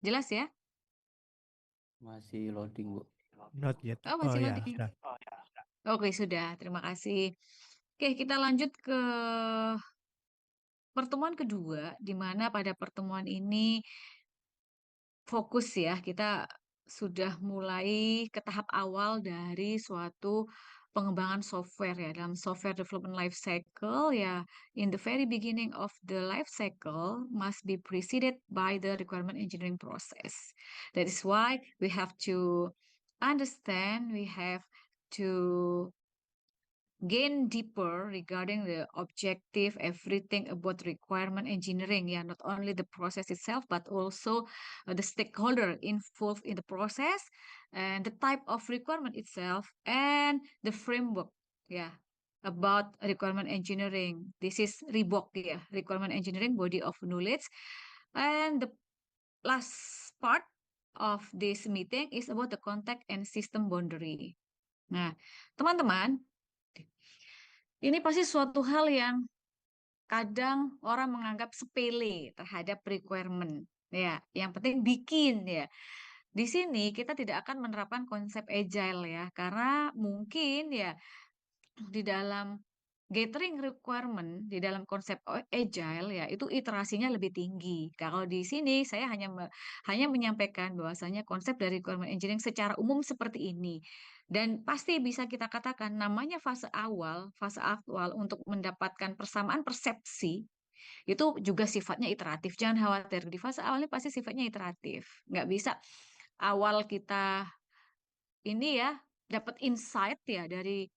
Jelas ya? Masih loading, Bu. Not yet. Oh, Oh masih ya, loading. sudah. Oke, sudah. Terima kasih. Oke, kita lanjut ke pertemuan kedua, di mana pada pertemuan ini fokus ya, kita sudah mulai ke tahap awal dari suatu pengembangan software ya, dalam software development life cycle ya, in the very beginning of the life cycle must be preceded by the requirement engineering process. That is why we have to understand, we have to gain deeper regarding the objective, everything about requirement engineering. Yeah, not only the process itself, but also the stakeholder involved in the process and the type of requirement itself and the framework. Yeah, about requirement engineering. This is REBOK, yeah, requirement engineering body of knowledge. And the last part of this meeting is about the context and system boundary. Nah, teman-teman, ini pasti suatu hal yang kadang orang menganggap sepele terhadap requirement. Ya, yang penting bikin ya. Di sini kita tidak akan menerapkan konsep agile ya, karena mungkin ya di dalam gathering requirement di dalam konsep agile ya itu iterasinya lebih tinggi. Kalau di sini saya hanya menyampaikan bahwasanya konsep dari requirement engineering secara umum seperti ini. Dan pasti bisa kita katakan namanya fase awal untuk mendapatkan persamaan persepsi itu juga sifatnya iteratif. Jangan khawatir, di fase awalnya pasti sifatnya iteratif. Nggak bisa awal kita ini ya dapat insight ya dari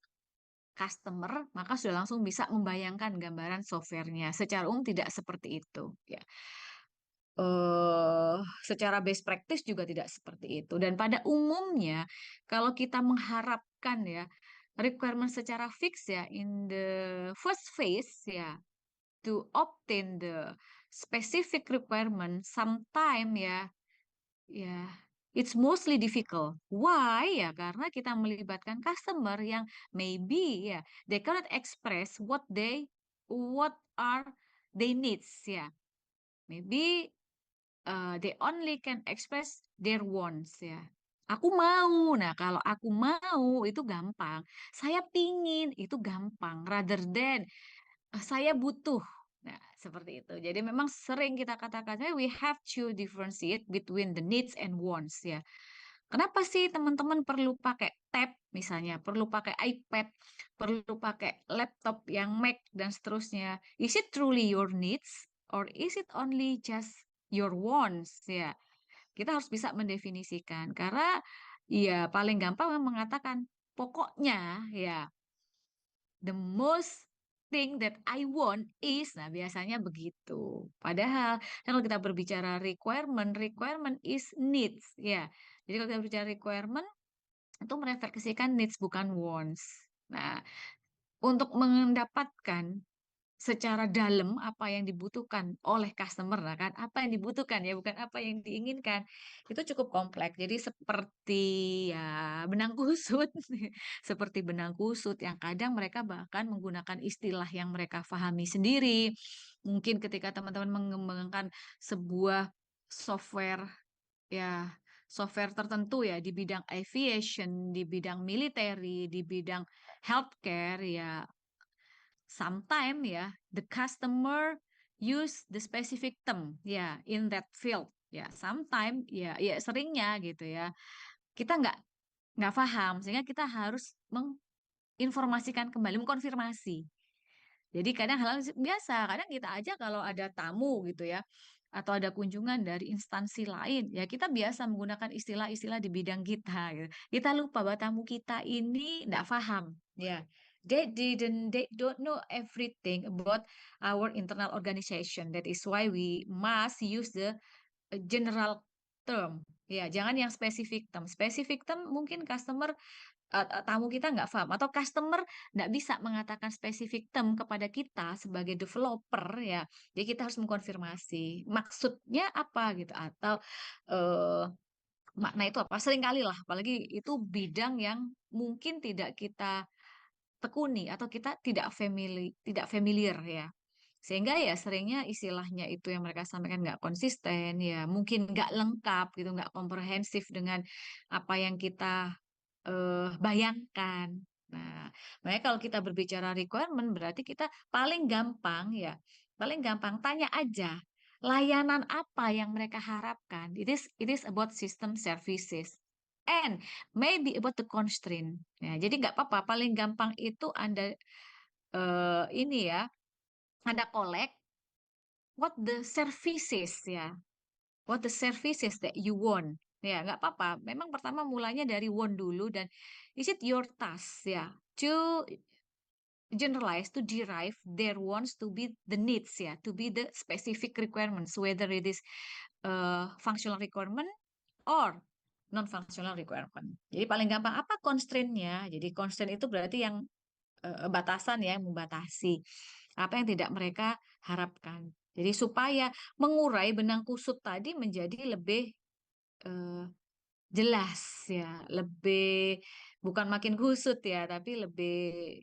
customer, maka sudah langsung bisa membayangkan gambaran softwarenya. Secara umum tidak seperti itu, ya. Secara best practice juga tidak seperti itu. Dan pada umumnya, kalau kita mengharapkan ya requirement secara fix ya in the first phase ya to obtain the specific requirement, sometime ya ya, it's mostly difficult. Why? Ya, karena kita melibatkan customer yang maybe ya, they cannot express what are they needs ya. Maybe they only can express their wants ya. Aku mau. Nah, kalau aku mau itu gampang. Saya pingin itu gampang. Rather than saya butuh. Nah, seperti itu. Jadi memang sering kita katakan, we have to differentiate between the needs and wants ya. Kenapa sih teman-teman perlu pakai tab misalnya, perlu pakai iPad, perlu pakai laptop yang Mac dan seterusnya? Is it truly your needs or is it only just your wants ya? Kita harus bisa mendefinisikan karena ya paling gampang mengatakan pokoknya ya the most thing that I want is, nah biasanya begitu. Padahal kalau kita berbicara requirement is needs, ya. Jadi kalau kita bicara requirement, itu merefleksikan needs bukan wants. Nah, untuk mendapatkan secara dalam apa yang dibutuhkan oleh customer lah kan, apa yang dibutuhkan ya bukan apa yang diinginkan, itu cukup kompleks. Jadi seperti ya benang kusut seperti benang kusut yang kadang mereka bahkan menggunakan istilah yang mereka pahami sendiri. Mungkin ketika teman-teman mengembangkan sebuah software ya, software tertentu ya di bidang aviation, di bidang military, di bidang healthcare ya, sometimes ya, the customer use the specific term ya in that field. Ya, sometimes ya seringnya gitu ya. Kita nggak paham sehingga kita harus menginformasikan kembali, mengkonfirmasi. Jadi kadang hal biasa, kadang kita aja kalau ada tamu gitu ya, atau ada kunjungan dari instansi lain, ya kita biasa menggunakan istilah-istilah di bidang kita. Gitu. Kita lupa bahwa tamu kita ini nggak paham, ya. They don't know everything about our internal organization. That is why we must use the general term. Ya, jangan yang specific term. Specific term mungkin customer tamu kita nggak paham atau customer nggak bisa mengatakan spesifik term kepada kita sebagai developer ya. Jadi kita harus mengkonfirmasi maksudnya apa gitu atau eh, makna itu apa. Seringkali lah, apalagi itu bidang yang mungkin tidak kita tekuni atau kita tidak familiar ya. Sehingga ya seringnya istilahnya itu yang mereka sampaikan nggak konsisten, ya mungkin nggak lengkap gitu, nggak komprehensif dengan apa yang kita bayangkan. Nah, makanya kalau kita berbicara requirement berarti kita paling gampang ya, paling gampang tanya aja layanan apa yang mereka harapkan. It is about system services and maybe about the constraint. Ya, jadi nggak apa-apa. Paling gampang itu Anda ini ya, Anda collect what the services ya, what the services that you want. Ya, nggak apa-apa. Memang pertama mulanya dari want dulu dan is it your task ya to generalize, to derive their wants to be the needs ya, to be the specific requirements, whether it is functional requirement or non-functional requirement. Jadi paling gampang apa constraint-nya? Jadi constraint itu berarti yang batasan ya, yang membatasi apa yang tidak mereka harapkan. Jadi supaya mengurai benang kusut tadi menjadi lebih eh, jelas ya, lebih bukan makin kusut ya, tapi lebih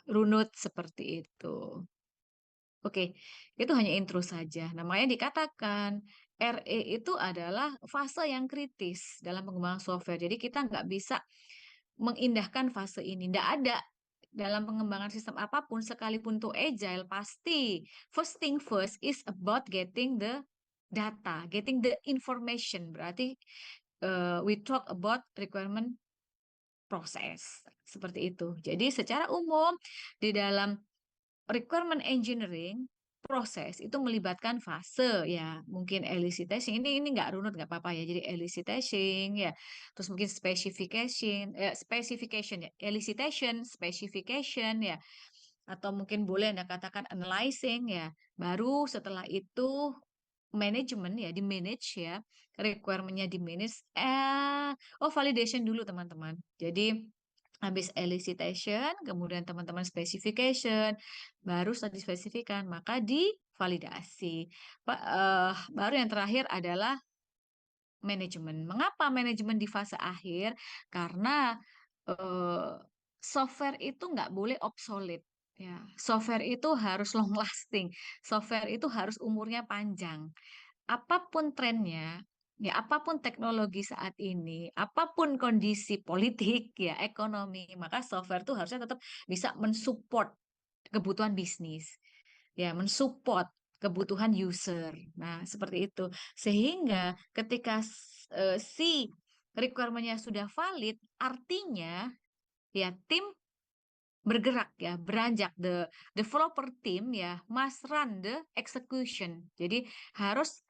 runut seperti itu. Oke, itu hanya intro saja. Namanya dikatakan RE itu adalah fase yang kritis dalam pengembangan software. Jadi kita nggak bisa mengindahkan fase ini. Nggak ada dalam pengembangan sistem apapun, sekalipun itu agile, pasti first thing first is about getting the data, getting the information. Berarti we talk about requirement process seperti itu. Jadi secara umum di dalam requirement engineering proses itu melibatkan fase ya, mungkin elicitation ini nggak runut nggak apa-apa ya, jadi elicitation ya, terus mungkin specification ya, elicitation specification ya, atau mungkin boleh Anda katakan analyzing ya, baru setelah itu manajemen ya, di manage ya, requirementnya di manage, validation dulu teman-teman. Jadi habis elicitation, kemudian teman-teman specification, baru setelah dispesifikan, maka divalidasi. Baru yang terakhir adalah manajemen. Mengapa manajemen di fase akhir? Karena eh, software itu nggak boleh obsolete. Ya, software itu harus long lasting. Software itu harus umurnya panjang. Apapun trennya, ya apapun teknologi saat ini, apapun kondisi politik, ya ekonomi, maka software itu harusnya tetap bisa mensupport kebutuhan bisnis, ya mensupport kebutuhan user. Nah, seperti itu. Sehingga ketika si requirement-nya sudah valid, artinya ya tim bergerak ya, beranjak, the developer team ya must run the execution. Jadi harus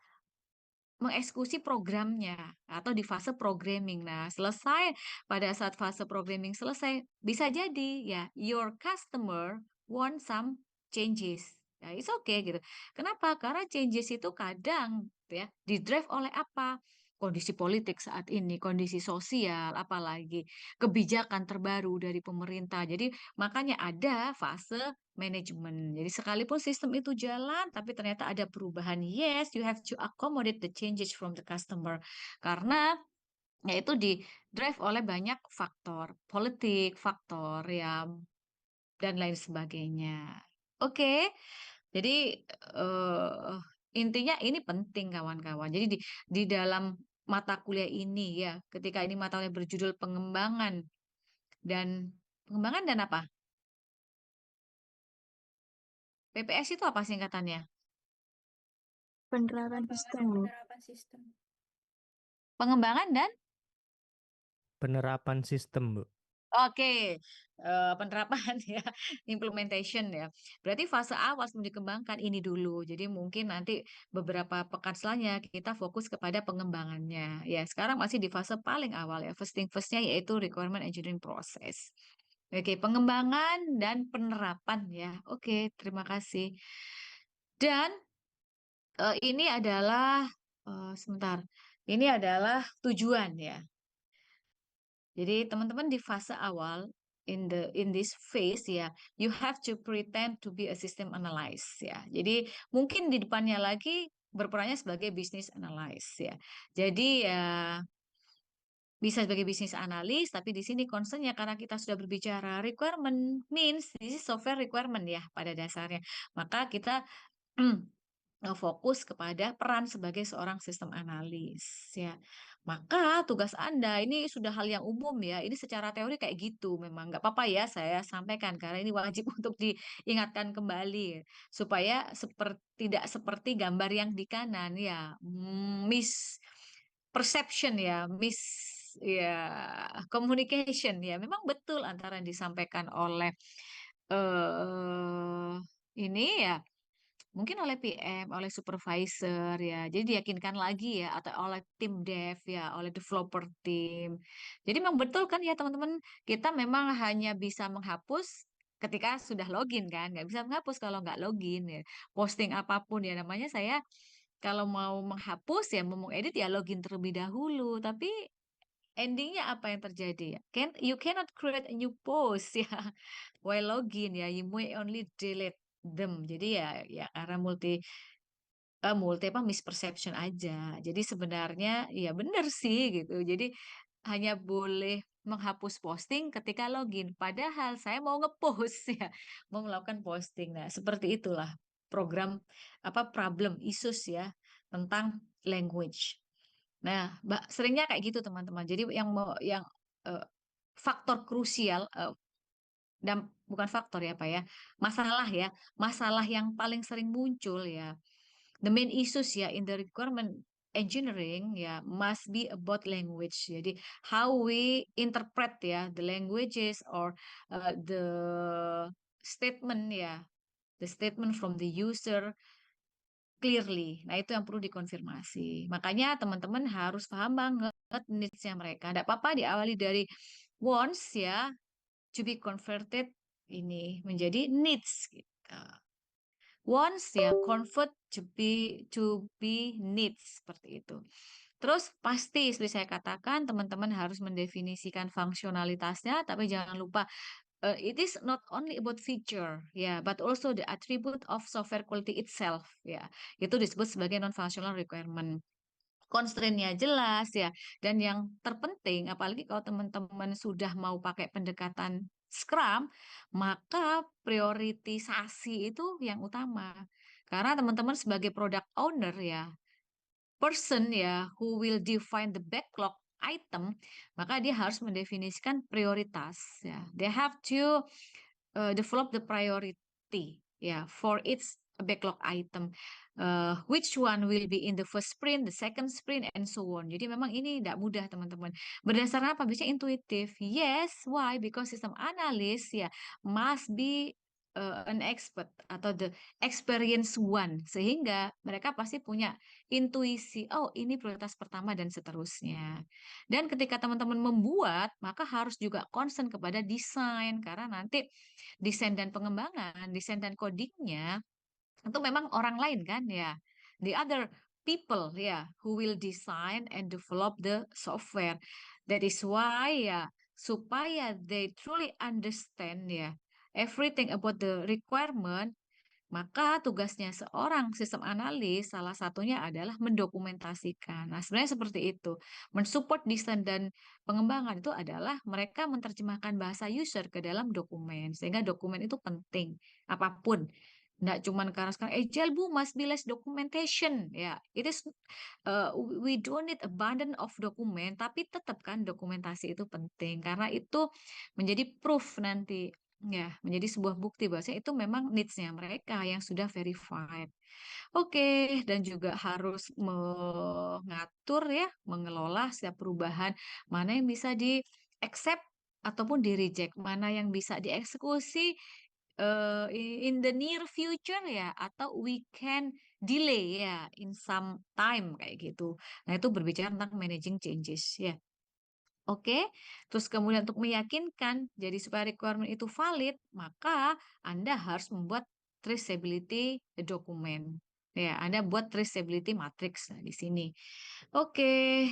mengeksekusi programnya atau di fase programming. Nah, selesai pada saat fase programming selesai, bisa jadi ya your customer want some changes. Ya, it's okay gitu. Kenapa? Karena changes itu kadang ya didrive oleh apa? Kondisi politik saat ini, kondisi sosial, apalagi kebijakan terbaru dari pemerintah. Jadi makanya ada fase manajemen. Jadi sekalipun sistem itu jalan, tapi ternyata ada perubahan. Yes, you have to accommodate the changes from the customer. Karena yaitu di drive oleh banyak faktor, politik, faktor ya dan lain sebagainya. Oke, jadi eh, intinya ini penting kawan-kawan. Jadi di dalam mata kuliah ini ya, ketika ini mata kuliah berjudul dan pengembangan dan apa? PPS itu apa singkatannya? Penerapan sistem, Bu. Penerapan sistem. Pengembangan dan Penerapan sistem, Bu. oke, penerapan ya, implementation ya. Berarti fase awal sebelum dikembangkan ini dulu. Jadi mungkin nanti beberapa pekan selanjutnya kita fokus kepada pengembangannya. Ya, sekarang masih di fase paling awal ya, first thing first-nya yaitu requirement engineering process. Oke, pengembangan dan penerapan ya. Oke, terima kasih. Dan ini adalah sebentar. Ini adalah tujuan ya. Jadi teman-teman di fase awal in this phase ya, you have to pretend to be a system analyst ya. Jadi mungkin di depannya lagi berperannya sebagai business analyst ya. Jadi ya bisa sebagai bisnis analis, tapi di sini concernnya karena kita sudah berbicara requirement means this is software requirement ya pada dasarnya. Maka kita fokus kepada peran sebagai seorang sistem analis ya. Maka tugas Anda ini sudah hal yang umum ya. Ini secara teori kayak gitu memang nggak apa-apa ya saya sampaikan karena ini wajib untuk diingatkan kembali supaya tidak seperti gambar yang di kanan ya. Miss perception ya, miss ya communication ya. Memang betul antara yang disampaikan oleh eh ini ya mungkin oleh PM, oleh supervisor ya. Jadi diyakinkan lagi ya atau oleh tim dev ya, oleh developer tim. Jadi memang betul kan ya teman-teman, kita memang hanya bisa menghapus ketika sudah login kan, nggak bisa menghapus kalau nggak login ya. Posting apapun ya namanya saya kalau mau menghapus ya mau mengedit ya login terlebih dahulu. Tapi endingnya apa yang terjadi ya? You cannot create a new post ya while login ya. You may only delete them. Jadi ya karena multi apa misperception aja. Jadi sebenarnya ya benar sih gitu. Jadi hanya boleh menghapus posting ketika login. Padahal saya mau ngepost ya, mau melakukan posting. Nah, seperti itulah program apa problem issues ya tentang language. Nah, seringnya kayak gitu teman-teman. Jadi yang eh, faktor krusial dan bukan faktor ya Pak ya, masalah ya, masalah yang paling sering muncul ya. The main issues ya in the requirement engineering ya must be about language. Jadi how we interpret ya the languages or the statement ya, the statement from the user clearly. Nah, itu yang perlu dikonfirmasi. Makanya teman-teman harus paham banget needs-nya mereka. Tidak apa-apa diawali dari wants ya to be converted ini menjadi needs gitu. Wants ya convert to be needs seperti itu. Terus pasti seperti saya katakan teman-teman harus mendefinisikan fungsionalitasnya tapi jangan lupa it is not only about feature ya but also the attribute of software quality itself ya. Itu disebut sebagai non functional requirement. Constraint-nya jelas ya. Dan yang terpenting, apalagi kalau teman-teman sudah mau pakai pendekatan Scrum, maka prioritisasi itu yang utama. Karena teman-teman sebagai product owner ya, person ya, who will define the backlog item, maka dia harus mendefinisikan prioritas ya. They have to develop the priority ya for its backlog item. Which one will be in the first sprint, the second sprint, and so on. Jadi memang ini tidak mudah teman-teman. Berdasarkan apa? Bisa intuitif. Yes, why? Because system analyst ya must be an expert atau the experience one sehingga mereka pasti punya intuisi oh ini prioritas pertama dan seterusnya dan ketika teman-teman membuat maka harus juga concern kepada desain karena nanti desain dan pengembangan, desain dan codingnya itu memang orang lain kan ya. The other people ya who will design and develop the software. That is why ya supaya they truly understand ya everything about the requirement maka tugasnya seorang sistem analis salah satunya adalah mendokumentasikan. Nah, sebenarnya seperti itu. Mensupport desain dan pengembangan itu adalah mereka menerjemahkan bahasa user ke dalam dokumen. Sehingga dokumen itu penting. Apapun. Nggak cuma karena sekarang agile bu must be less documentation ya it is we don't need abundance of dokumen tapi tetap kan dokumentasi itu penting karena itu menjadi proof nanti ya, menjadi sebuah bukti bahwa itu memang needs-nya mereka yang sudah verified. Oke, dan juga harus mengatur ya, mengelola setiap perubahan, mana yang bisa di accept ataupun di reject, mana yang bisa dieksekusi in the near future ya, atau we can delay ya in some time kayak gitu. Nah, itu berbicara tentang managing changes ya. Oke, terus kemudian untuk meyakinkan, jadi supaya requirement itu valid, maka Anda harus membuat traceability dokumen. Ya, Anda buat traceability matrix nah, di sini. Oke,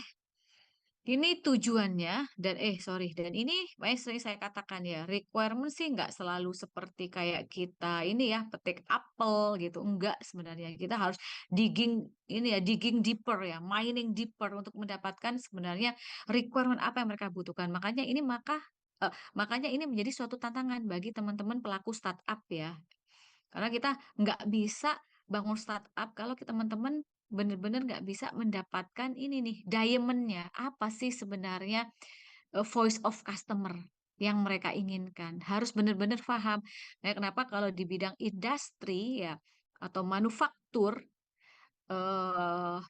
Ini tujuannya dan ini makanya sering saya katakan ya, requirement sih nggak selalu seperti kayak kita ini ya petik apel gitu, enggak sebenarnya kita harus digging deeper ya, mining deeper untuk mendapatkan sebenarnya requirement apa yang mereka butuhkan. Makanya ini menjadi suatu tantangan bagi teman-teman pelaku startup ya, karena kita nggak bisa bangun startup kalau kita teman-teman benar-benar nggak bisa mendapatkan ini nih diamondnya apa sih sebenarnya voice of customer yang mereka inginkan. Harus benar-benar paham. Nah, kenapa kalau di bidang industri ya atau manufaktur,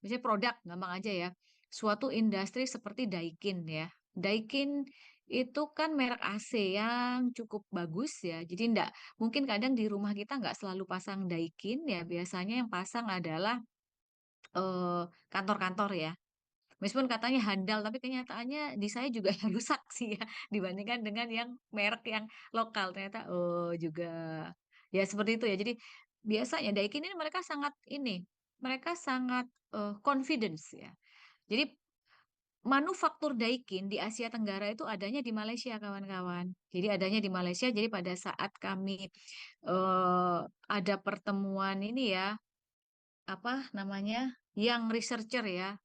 misalnya produk, gampang aja ya. Suatu industri seperti Daikin ya. Daikin itu kan merek AC yang cukup bagus ya. Jadi enggak, mungkin kadang di rumah kita nggak selalu pasang Daikin ya. Biasanya yang pasang adalah eh, kantor-kantor ya. Meskipun katanya handal, tapi kenyataannya di saya juga rusak sih ya dibandingkan dengan yang merek yang lokal. Ternyata oh juga ya seperti itu ya. Jadi biasanya Daikin ini mereka sangat confidence ya. Jadi manufaktur Daikin di Asia Tenggara itu adanya di Malaysia kawan-kawan. Jadi adanya di Malaysia. Jadi pada saat kami eh, ada pertemuan ini ya, apa namanya, yang researcher ya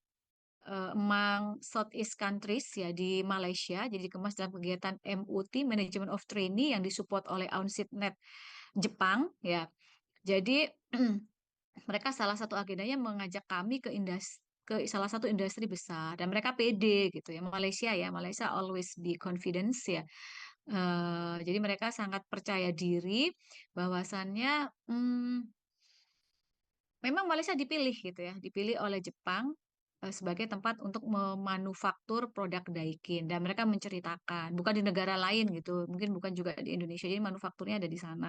among Southeast countries ya di Malaysia, jadi dikemas dalam kegiatan MUT Management of Trainee yang disupport oleh UNCITNET Jepang ya. Jadi mereka salah satu agendanya mengajak kami ke salah satu industri besar dan mereka pede gitu ya, Malaysia always be confidence ya. Jadi mereka sangat percaya diri bahwasannya memang Malaysia dipilih gitu ya, dipilih oleh Jepang sebagai tempat untuk memanufaktur produk Daikin dan mereka menceritakan bukan di negara lain gitu, mungkin bukan juga di Indonesia, jadi manufakturnya ada di sana.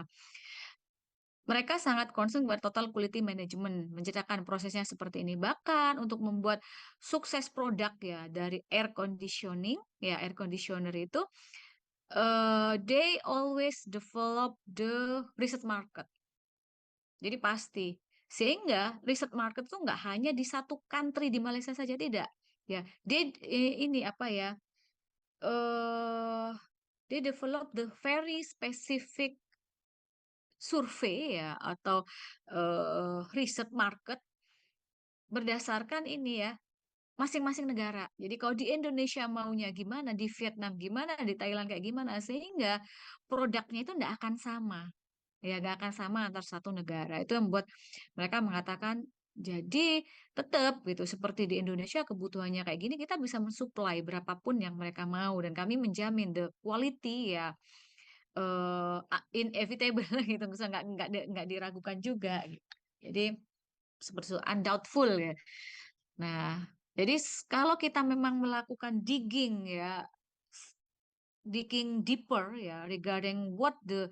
Mereka sangat concern buat total quality management, menceritakan prosesnya seperti ini. Bahkan untuk membuat sukses produk ya dari air conditioning, ya air conditioner itu, they always develop the research market. Jadi pasti. Sehingga riset market itu nggak hanya di satu country di Malaysia saja, tidak. Ya, ini apa ya? eh they develop the very specific survey ya atau riset market berdasarkan ini ya masing-masing negara. Jadi kalau di Indonesia maunya gimana, di Vietnam gimana, di Thailand kayak gimana, sehingga produknya itu nggak akan sama. Ya nggak akan sama antar satu negara. Itu yang membuat mereka mengatakan jadi tetap gitu seperti di Indonesia kebutuhannya kayak gini kita bisa mensuplai berapapun yang mereka mau dan kami menjamin the quality ya inevitable gitu, misalnya nggak diragukan juga gitu. Jadi seperti itu undoubtful ya. Nah, jadi kalau kita memang melakukan digging deeper ya regarding what the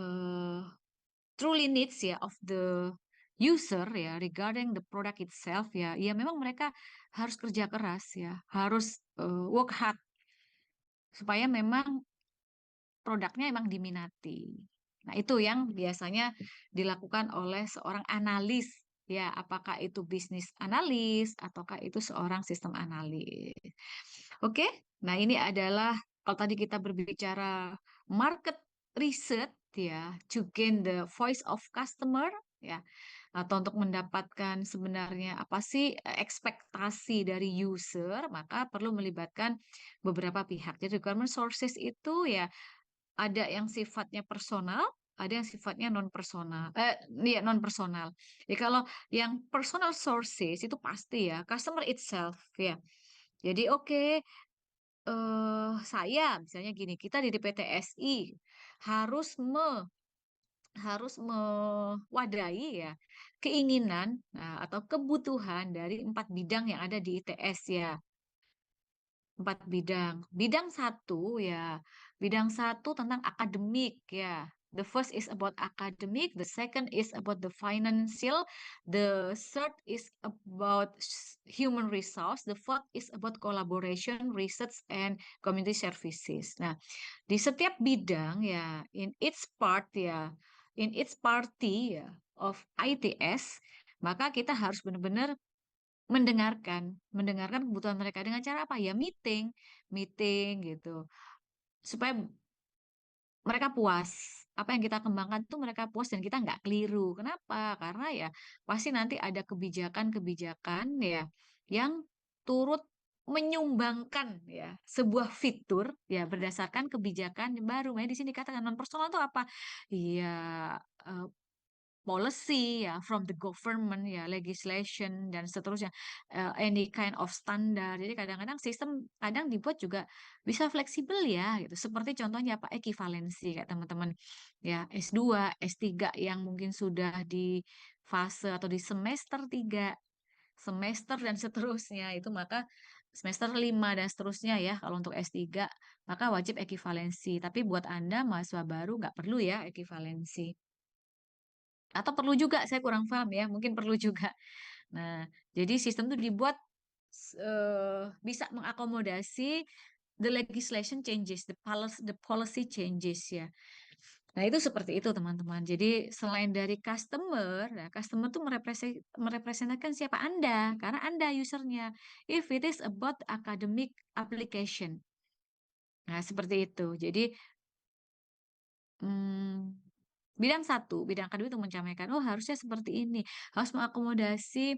uh, truly needs ya of the user ya regarding the product itself ya ya memang mereka harus kerja keras ya harus work hard supaya memang produknya emang diminati. Nah, itu yang biasanya dilakukan oleh seorang analis ya apakah itu bisnis analis ataukah itu seorang sistem analis. Oke, nah ini adalah kalau tadi kita berbicara market research ya, to gain the voice of customer ya, atau untuk mendapatkan sebenarnya apa sih ekspektasi dari user, maka perlu melibatkan beberapa pihak. Jadi requirement sources itu ya ada yang sifatnya personal, ada yang sifatnya non personal. Iya non personal. Jadi kalau yang personal sources itu pasti ya customer itself ya. Jadi oke, saya misalnya gini, kita di PTSI harus harus mewadahi ya keinginan atau kebutuhan dari 4 bidang yang ada di ITS ya. 4 bidang. Bidang satu tentang akademik ya. The first is about academic, the second is about the financial, the third is about human resource, the fourth is about collaboration, research, and community services. Nah, di setiap bidang ya, in each party ya of ITS, maka kita harus benar-benar mendengarkan kebutuhan mereka dengan cara apa? Ya meeting, meeting gitu. Supaya mereka puas. Apa yang kita kembangkan tuh mereka puas dan kita nggak keliru. Kenapa? Karena ya pasti nanti ada kebijakan-kebijakan ya yang turut menyumbangkan ya sebuah fitur ya berdasarkan kebijakan yang baru. Makanya di sini dikatakan non personal itu apa? Iya, eh, policy ya from the government ya legislation dan seterusnya, any kind of standar. Jadi kadang-kadang sistem kadang dibuat juga bisa fleksibel ya gitu, seperti contohnya apa, ekivalensi kayak teman-teman ya S2 S3 yang mungkin sudah di fase atau di semester 3, semester dan seterusnya itu, maka semester 5 dan seterusnya ya kalau untuk S3 maka wajib ekivalensi. Tapi buat Anda mahasiswa baru nggak perlu ya ekivalensi. Atau perlu juga, saya kurang paham ya, mungkin perlu juga. Nah, jadi sistem itu dibuat bisa mengakomodasi the legislation changes, the policy changes ya. Nah, itu seperti itu teman-teman. Jadi selain dari customer, nah, customer itu merepresentasikan siapa Anda, karena Anda usernya. If it is about academic application. Nah, seperti itu. Jadi Hmm, bidang kedua itu mencapai oh harusnya seperti ini, harus mengakomodasi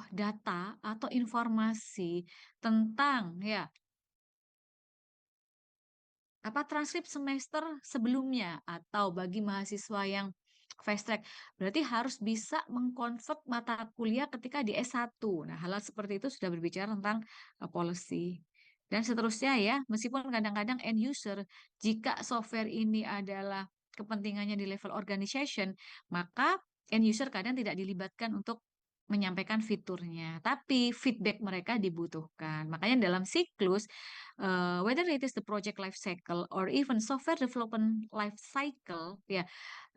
data atau informasi tentang ya apa transkrip semester sebelumnya, atau bagi mahasiswa yang fast track berarti harus bisa mengkonvert mata kuliah ketika di S1. Nah, hal seperti itu sudah berbicara tentang policy dan seterusnya ya. Meskipun kadang-kadang end user, jika software ini adalah kepentingannya di level organization, maka end user kadang tidak dilibatkan untuk menyampaikan fiturnya, tapi feedback mereka dibutuhkan. Makanya dalam siklus, whether it is the project life cycle or even software development life cycle, ya,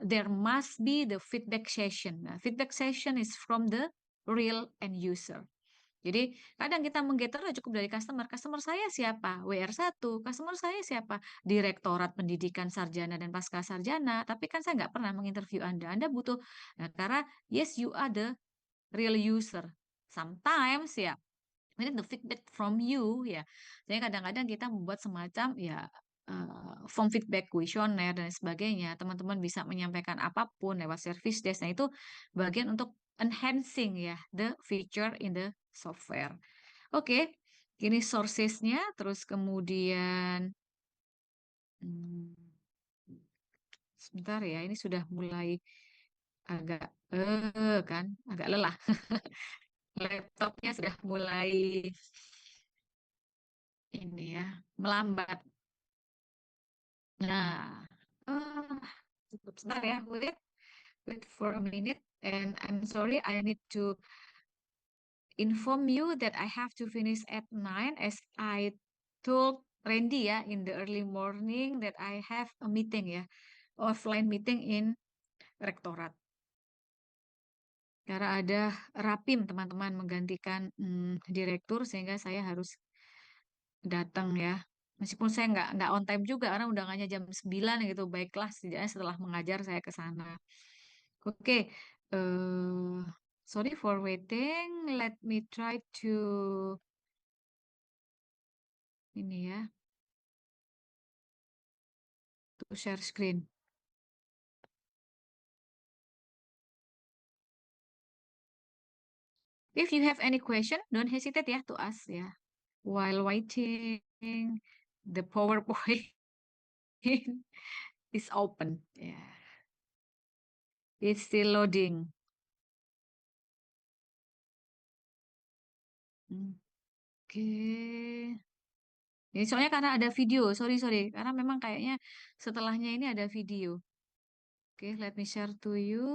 there must be the feedback session. Nah, feedback session is from the real end user. Jadi kadang kita menggetter cukup dari customer. Customer saya siapa? WR1. Customer saya siapa? Direktorat Pendidikan Sarjana dan Pasca Sarjana. Tapi kan saya nggak pernah menginterview Anda. Anda butuh, nah, karena yes you are the real user. Sometimes ya we need the feedback from you ya. Jadi kadang-kadang kita membuat semacam ya form feedback kuesioner dan sebagainya. Teman-teman bisa menyampaikan apapun lewat service desk. Nah, itu bagian untuk enhancing ya the feature in the software. Oke, ini sourcesnya. Terus kemudian hmm, sebentar ya, ini sudah mulai agak kan agak lelah. Laptopnya sudah mulai ini ya melambat. Nah, eh cukup sebentar ya, wait for a minute, and I'm sorry I need to inform you that I have to finish at 9 as I told Randy ya in the early morning that I have a meeting ya, offline meeting in rektorat. Karena ada rapim teman-teman menggantikan direktur, sehingga saya harus datang ya. Meskipun saya nggak on time juga karena undangannya jam 9 gitu. Baiklah, setidaknya setelah mengajar saya ke sana. Oke, sorry for waiting. Let me try to ini ya, to share screen. If you have any question, don't hesitate ya to ask ya. While waiting, the PowerPoint is open. Yeah, it's still loading. Oke. Ini soalnya karena ada video, sorry sorry, karena memang kayaknya setelahnya ini ada video. Oke, let me share to you.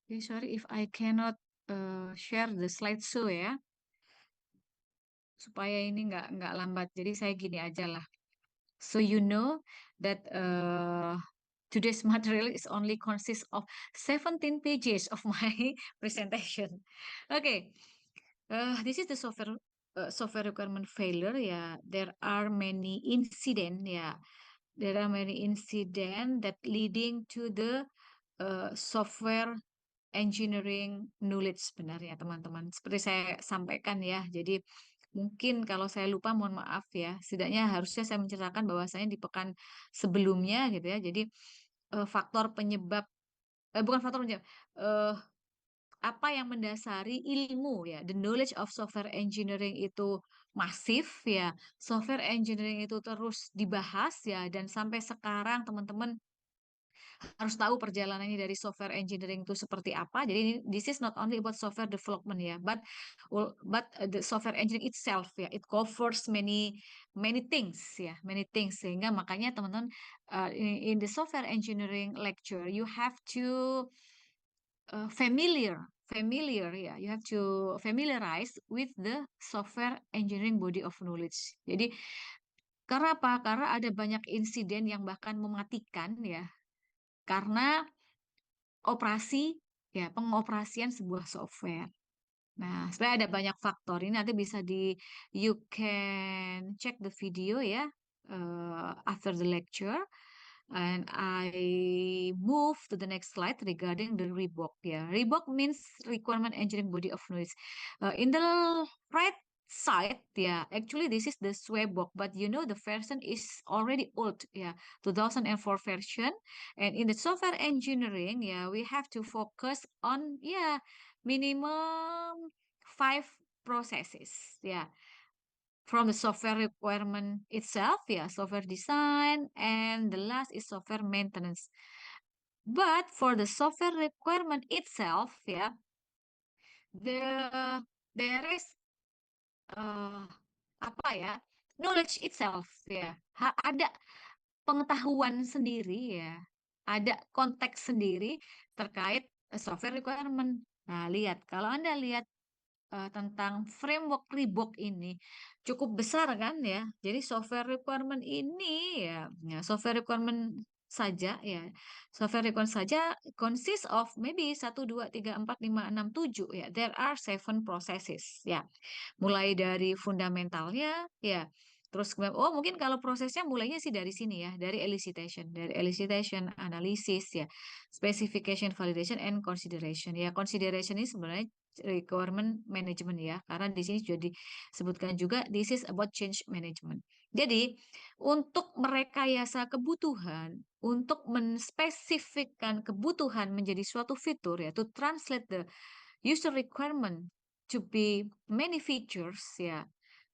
Okay, sorry if I cannot share the slideshow ya, supaya ini nggak lambat. Jadi saya gini aja lah. So you know that today's material is only consists of 17 pages of my presentation. Okay, this is the software requirement failure. Yeah, there are many incident. Yeah, there are many incident that leading to the software engineering knowledge sebenarnya teman-teman. Seperti saya sampaikan ya. Jadi mungkin kalau saya lupa mohon maaf ya. Setidaknya harusnya saya menceritakan bahwasanya di pekan sebelumnya gitu ya. Jadi faktor penyebab bukan faktor penyebab eh, apa yang mendasari ilmu ya, the knowledge of software engineering itu masif ya, software engineering itu terus dibahas ya, dan sampai sekarang teman-teman harus tahu perjalanannya dari software engineering itu seperti apa. Jadi this is not only about software development ya, but the software engineering itself ya, it covers many many things ya, many things, sehingga makanya teman-teman in the software engineering lecture you have to familiar ya, you have to familiarize with the software engineering body of knowledge. Jadi karena apa? Karena ada banyak insiden yang bahkan mematikan ya, karena operasi ya, pengoperasian sebuah software. Nah, sebenarnya ada banyak faktor. Ini nanti bisa you can check the video ya, after the lecture. And I move to the next slide regarding the REBOK. Yeah, REBOK means Requirement Engineering Body of Knowledge. In the right side, yeah, actually this is the SWEBOK, but you know the version is already old, yeah, 2004 version. And in the software engineering, yeah, we have to focus on, yeah, minimum 5 processes, yeah, from the software requirement itself, yeah, software design, and the last is software maintenance. But for the software requirement itself, yeah, there is uh, apa ya, knowledge itself, ya, ada pengetahuan sendiri ya, ada konteks sendiri terkait software requirement. Nah, lihat kalau Anda lihat tentang framework Reebok ini cukup besar kan ya. Jadi software requirement ini ya, ya software requirement saja ya. Software requirement saja consists of maybe 1, 2, 3, 4, 5, 6, 7 ya. There are 7 processes ya. Mulai dari fundamentalnya ya. Terus kemudian, oh mungkin kalau prosesnya mulainya sih dari sini ya, dari elicitation, analisis ya, specification, validation, and consideration. Ya, consideration ini sebenarnya requirement management ya, karena di sini sudah disebutkan juga this is about change management. Jadi, untuk merekayasa kebutuhan, untuk menspesifikkan kebutuhan menjadi suatu fitur ya, to translate the user requirement to be many features ya.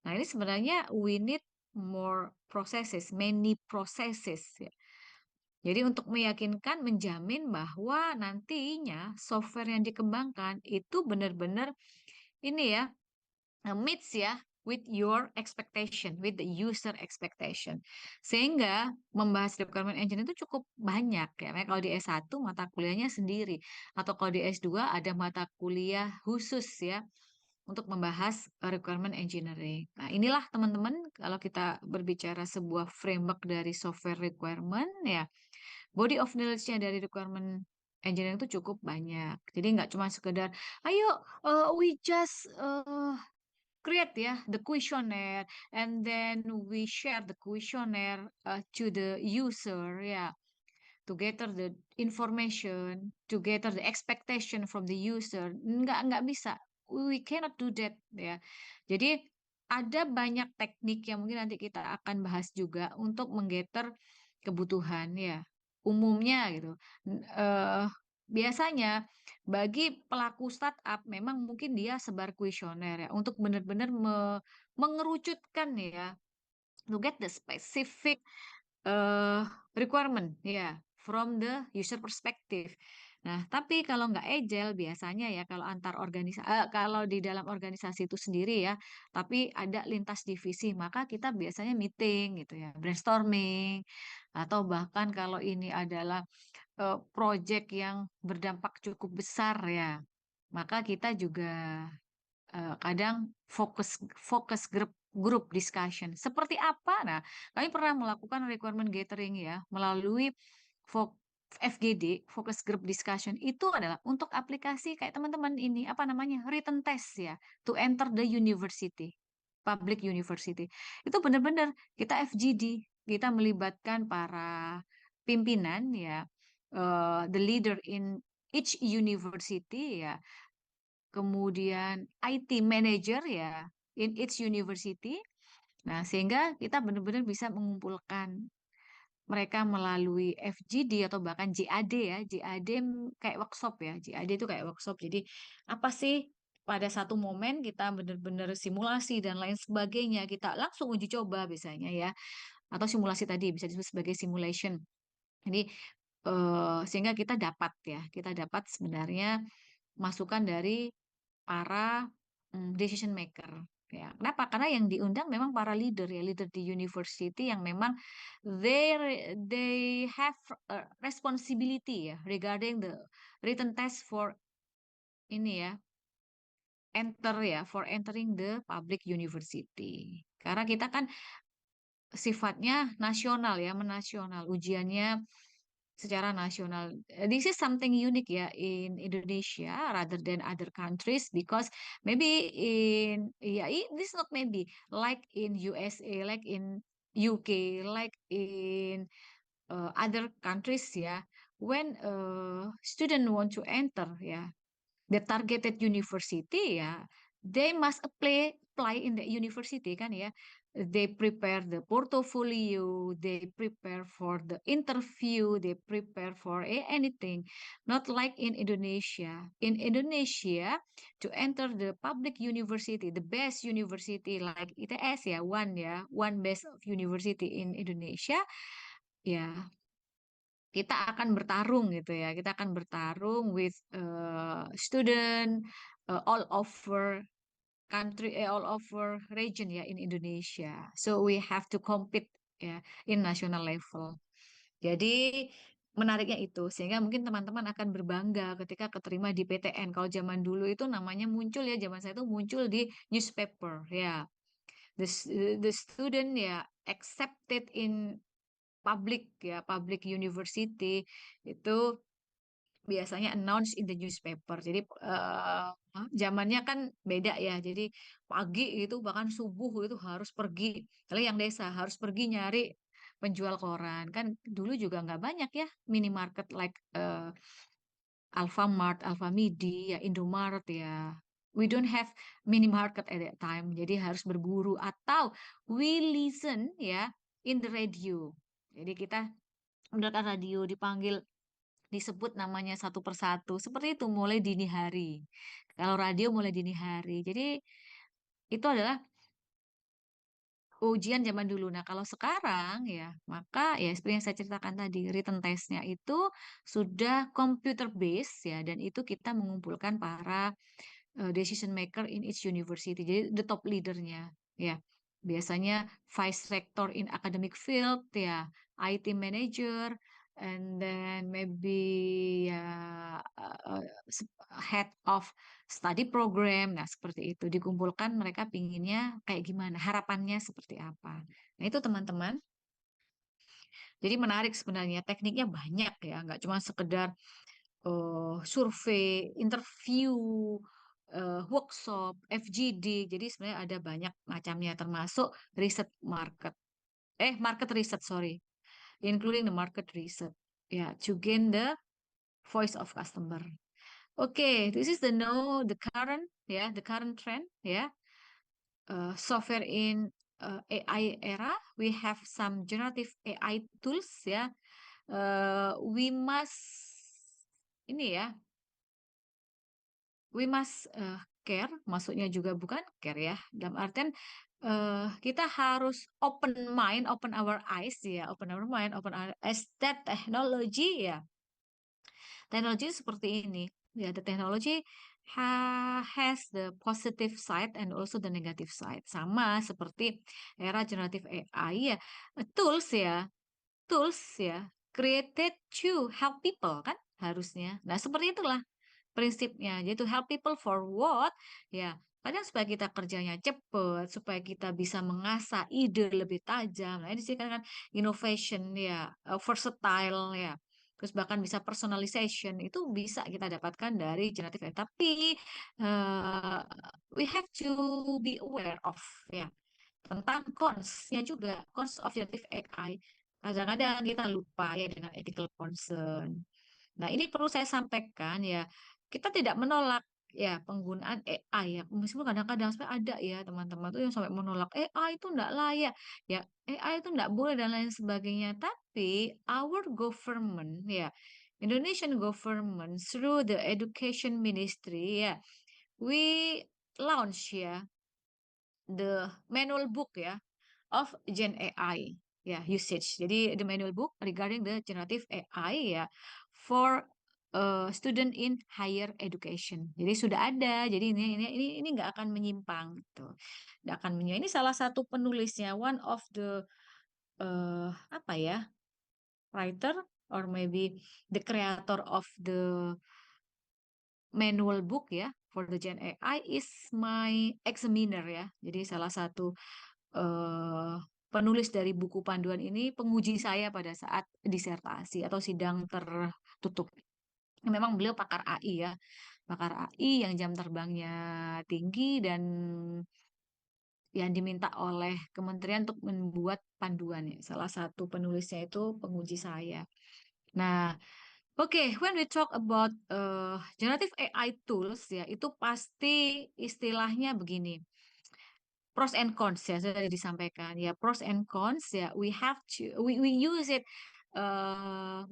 Nah, ini sebenarnya we need more processes, many processes ya. Jadi untuk meyakinkan, menjamin bahwa nantinya software yang dikembangkan itu benar-benar ini ya, meets ya with your expectation, with the user expectation. Sehingga membahas requirement engine itu cukup banyak ya. Makanya kalau di S1 mata kuliahnya sendiri, atau kalau di S2 ada mata kuliah khusus ya untuk membahas requirement engineering. Nah, inilah teman-teman kalau kita berbicara sebuah framework dari software requirement ya, body of knowledge-nya dari requirement engineering itu cukup banyak. Jadi nggak cuma sekedar, ayo we just create ya the questionnaire and then we share the questionnaire to the user ya, to gather the information, to gather the expectation from the user. Nggak bisa. We cannot do that ya. Jadi ada banyak teknik yang mungkin nanti kita akan bahas juga untuk menggather kebutuhan ya. Umumnya gitu. Biasanya bagi pelaku startup memang mungkin dia sebar kuesioner ya untuk benar-benar mengerucutkan ya, to get the specific uh, requirement ya, from the user perspective. Nah, tapi kalau nggak agile biasanya ya, kalau antar organisasi, kalau di dalam organisasi itu sendiri ya, tapi ada lintas divisi, maka kita biasanya meeting gitu ya, brainstorming, atau bahkan kalau ini adalah project yang berdampak cukup besar ya, maka kita juga kadang fokus fokus grup group discussion. Seperti apa? Nah, kami pernah melakukan requirement gathering ya melalui FGD, focus group discussion itu adalah untuk aplikasi kayak teman-teman ini apa namanya written test ya to enter the university, public university. Itu benar-benar kita FGD, kita melibatkan para pimpinan ya, the leader in each university ya, kemudian IT manager ya in each university. Nah, sehingga kita benar-benar bisa mengumpulkan mereka melalui FGD atau bahkan JAD ya. JAD kayak workshop ya. JAD itu kayak workshop. Jadi apa sih pada satu momen kita benar-benar simulasi dan lain sebagainya. Kita langsung uji coba biasanya ya. Atau simulasi tadi bisa disebut sebagai simulation. Jadi sehingga kita dapat ya. Kita dapat sebenarnya masukan dari para decision maker. Ya, kenapa? Karena yang diundang memang para leader ya, leader di university yang memang they have responsibility ya regarding the written test for ini ya, for entering the public university. Karena kita kan sifatnya nasional ya, menasional. Ujiannya secara nasional. This is something unique ya in Indonesia rather than other countries because maybe this not maybe like in USA, like in UK, like in other countries ya. When student want to enter ya the targeted university ya, they must apply in the university kan ya. They prepare the portfolio, they prepare for the interview, they prepare for anything. Not like in Indonesia. In Indonesia, to enter the public university, the best university like ITS ya, one best of university in Indonesia, ya kita akan bertarung gitu ya. Kita akan bertarung with student all over country, all over region ya in Indonesia. So we have to compete ya in national level. Jadi menariknya itu sehingga mungkin teman-teman akan berbangga ketika keterima di PTN. Kalau zaman dulu itu namanya muncul ya, zaman saya itu muncul di newspaper ya. The student ya accepted in public university itu biasanya announce in the newspaper. Jadi zamannya kan beda ya. Jadi pagi itu bahkan subuh itu harus pergi. Kalau yang desa harus pergi nyari penjual koran. Kan dulu juga nggak banyak ya minimarket like Alfamart, Alfamidi, ya Indomaret ya. We don't have minimarket at that time. Jadi harus berburu atau we listen ya in the radio. Jadi kita mendengarkan radio dipanggil disebut namanya satu persatu. Seperti itu mulai dini hari. Kalau radio mulai dini hari. Jadi itu adalah ujian zaman dulu. Nah, kalau sekarang ya, maka ya seperti yang saya ceritakan tadi, written testnya itu sudah computer based ya, dan itu kita mengumpulkan para decision maker in each university. Jadi the top leadernya ya. Biasanya vice rector in academic field ya, IT manager, and then maybe head of study program. Nah, seperti itu dikumpulkan mereka pinginnya kayak gimana, harapannya seperti apa. Nah, itu teman-teman. Jadi menarik sebenarnya tekniknya banyak ya, nggak cuma sekedar survei, interview, workshop, FGD. Jadi sebenarnya ada banyak macamnya termasuk riset market research, sorry, including the market research. Ya, to gain the voice of customer. Okay, this is the current trend, ya. Software in AI era, we have some generative AI tools, ya. We must ini ya, we must care, maksudnya juga bukan care ya, dalam artian kita harus open mind, open our eyes ya, open our mind, open our eyes that technology ya, teknologi seperti ini ya, the technology has the positive side and also the negative side, sama seperti era generative AI ya, tools ya, created to help people kan harusnya. Nah, seperti itulah prinsipnya. Jadi to help people for what? Ya, Kadang supaya kita kerjanya cepet, supaya kita bisa mengasah ide lebih tajam. Nah, ini sih kan innovation ya, versatile ya. Terus bahkan bisa personalization itu bisa kita dapatkan dari generative AI. Tapi eh, we have to be aware of ya tentang cons-nya juga, cons of generative AI. Kadang-kadang kita lupa ya dengan ethical concern. Nah, ini perlu saya sampaikan ya, kita tidak menolak ya penggunaan AI ya. Meskipun kadang-kadang sampai ada ya teman-teman tuh yang sampai menolak AI itu enggak layak, ya AI itu enggak boleh dan lain sebagainya. Tapi our government ya, Indonesian government through the Education Ministry ya, we launch ya the manual book ya of Gen AI ya usage. Jadi the manual book regarding the generative AI ya for student in higher education. Jadi sudah ada. Jadi ini nggak akan menyimpang gitu. Nggak akan menyimpang. Ini salah satu penulisnya, one of the apa ya, writer or maybe the creator of the manual book ya for the Gen AI is my examiner ya. Jadi salah satu eh, penulis dari buku panduan ini penguji saya pada saat disertasi atau sidang tertutup. Memang beliau pakar AI ya, pakar AI yang jam terbangnya tinggi dan yang diminta oleh kementerian untuk membuat panduan ya. Salah satu penulisnya itu penguji saya. Nah, oke, when we talk about generative AI tools ya, itu pasti istilahnya begini, pros and cons ya sudah disampaikan ya, pros and cons ya, we use it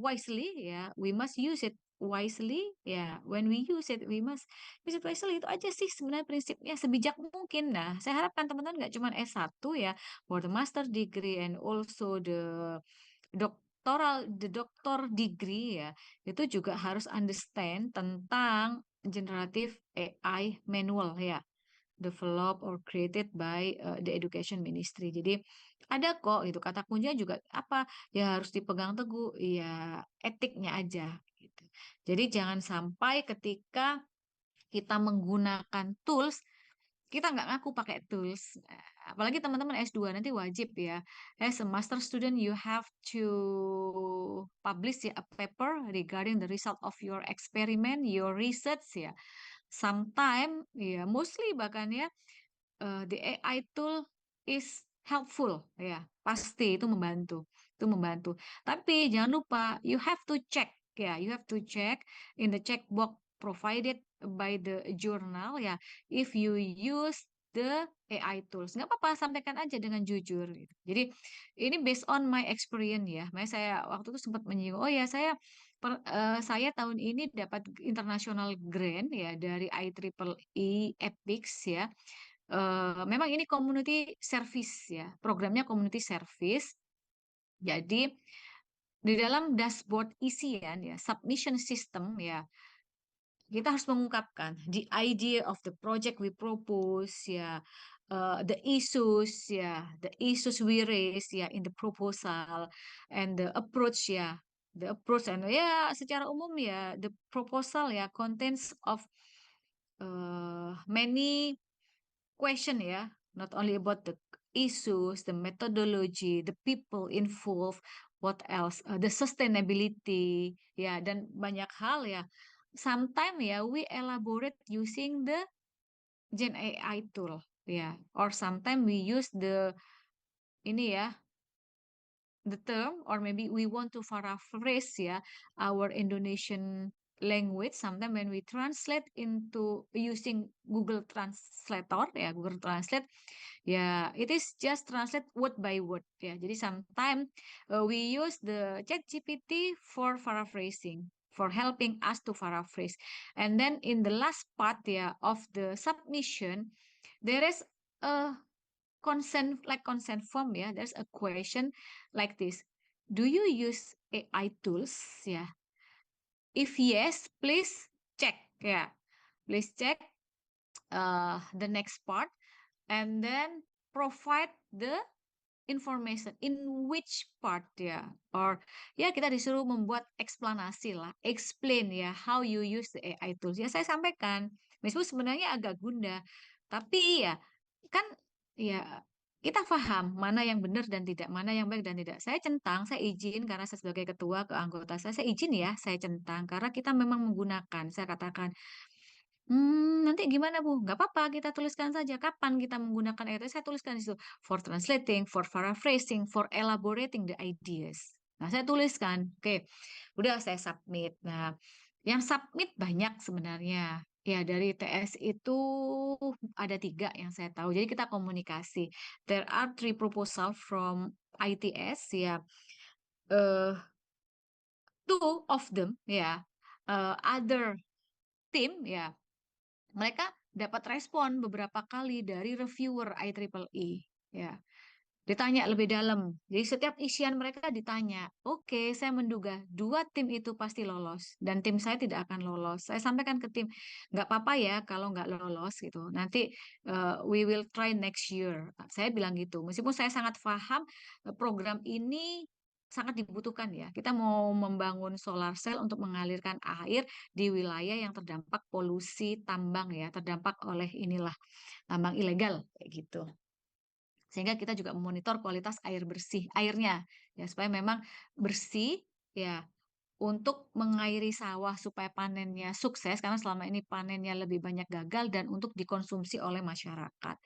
wisely ya, we must use it wisely ya, when we use it we must use it wisely, itu aja sih sebenarnya prinsipnya, sebijak mungkin. Nah, saya harapkan teman-teman nggak cuma S1 ya, for the master degree and also the doctor degree ya, itu juga harus understand tentang generative AI manual ya, developed or created by the Education Ministry. Jadi ada kok itu kata kuncinya juga apa ya, harus dipegang teguh ya, etiknya aja gitu. Jadi jangan sampai ketika kita menggunakan tools kita nggak ngaku pakai tools. Apalagi teman-teman S2 nanti wajib ya. As a master student, you have to publish ya, a paper regarding the result of your experiment, your research ya. Sometime ya, mostly bahkan ya, the AI tool is helpful ya, pasti itu membantu. Tapi jangan lupa you have to check ya, you have to check in the checkbox provided by the journal ya, if you use the AI tools. Nggak apa-apa, sampaikan aja dengan jujur gitu. Jadi ini based on my experience ya. Makanya saya waktu itu sempat menyinggung, oh ya saya tahun ini dapat international grant ya dari IEEE EPICS ya. Memang ini community service ya, programnya community service. Jadi di dalam dashboard isian ya, submission system ya, kita harus mengungkapkan the idea of the project we propose ya, the issues we raise ya in the proposal, and the approach and ya secara umum ya, the proposal ya contains of many question ya, not only about the issues, the methodology, the people involved, what else, the sustainability, ya, dan banyak hal ya. Sometimes ya, we elaborate using the Gen AI tool, ya, or sometimes we use ini ya, the term, or maybe we want to paraphrase ya our Indonesian language. Sometimes when we translate into using Google Translator ya, Google Translate ya, it is just translate word by word ya. Jadi sometimes we use the ChatGPT for paraphrasing, for helping us to paraphrase. And then in the last part ya of the submission, there is a consent form ya. There's a question like this: do you use AI tools ya? If yes, please check ya. Please check the next part and then provide the information in which part ya, or ya kita disuruh membuat eksplanasi lah, explain ya how you use the AI tools ya. Saya sampaikan meskipun sebenarnya agak gunda, Tapi ya kan ya kita paham mana yang benar dan tidak, mana yang baik dan tidak. Saya centang, saya izin karena saya sebagai ketua ke anggota saya izin ya, saya centang karena kita memang menggunakan. Saya katakan, nanti gimana Bu? Nggak apa-apa, kita tuliskan saja kapan kita menggunakan itu. Saya tuliskan di situ for translating, for paraphrasing, for elaborating the ideas. Nah, saya tuliskan, oke, udah saya submit. Nah, yang submit banyak sebenarnya. Ya, dari TS itu ada 3 yang saya tahu. Jadi kita komunikasi. There are 3 proposal from ITS ya. Eh, two of them ya. Other team ya. Mereka dapat respon beberapa kali dari reviewer IEEE ya. Ditanya lebih dalam. Jadi setiap isian mereka ditanya. Oke, saya menduga 2 tim itu pasti lolos dan tim saya tidak akan lolos. Saya sampaikan ke tim, nggak apa-apa ya kalau nggak lolos gitu. Nanti we will try next year. Saya bilang gitu. Meskipun saya sangat paham program ini sangat dibutuhkan ya. Kita mau membangun solar cell untuk mengalirkan air di wilayah yang terdampak polusi tambang ya, terdampak oleh inilah tambang ilegal kayak gitu. Sehingga kita juga memonitor kualitas air bersih, airnya ya supaya memang bersih ya untuk mengairi sawah supaya panennya sukses karena selama ini panennya lebih banyak gagal dan untuk dikonsumsi oleh masyarakat.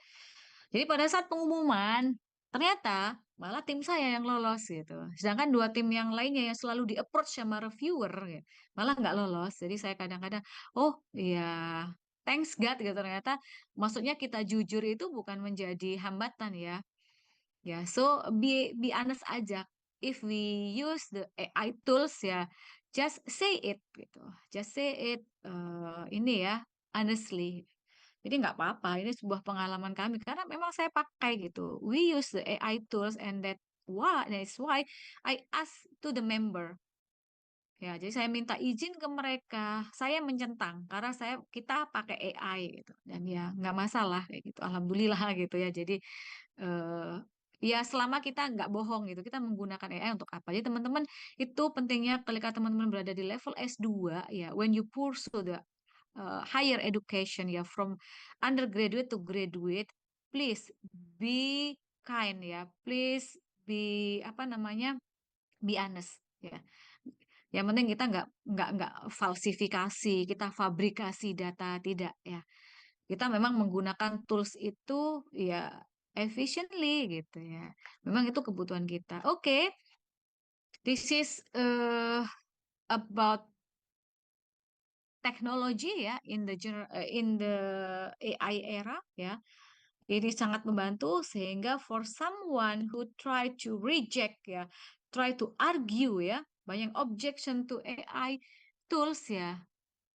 Jadi pada saat pengumuman ternyata malah tim saya yang lolos gitu. Sedangkan 2 tim yang lainnya yang selalu di-approach sama reviewer ya, malah nggak lolos. Jadi saya kadang-kadang, oh iya, thanks God gitu ternyata. Maksudnya kita jujur itu bukan menjadi hambatan ya. Ya, so be honest aja. If we use the AI tools ya, just say it gitu. Just say it ini ya, honestly. Jadi nggak apa-apa. Ini sebuah pengalaman kami karena memang saya pakai gitu. We use the AI tools and that's why I ask to the member. Ya, jadi saya minta izin ke mereka. Saya mencentang karena kita pakai AI gitu dan ya nggak masalah kayak gitu. Alhamdulillah gitu ya. Jadi eh, ya selama kita nggak bohong gitu, kita menggunakan AI untuk apa? Jadi teman-teman itu pentingnya ketika teman-teman berada di level S2 ya, when you pursue the higher education ya from undergraduate to graduate, please be kind ya, please be apa namanya? Be honest ya. Yang penting kita nggak falsifikasi, kita fabrikasi data tidak ya. Kita memang menggunakan tools itu ya efficiently gitu ya. Memang itu kebutuhan kita. Oke, this is about teknologi ya in the AI era ya. Ini sangat membantu sehingga for someone who try to reject ya, try to argue ya, banyak objection to AI tools ya.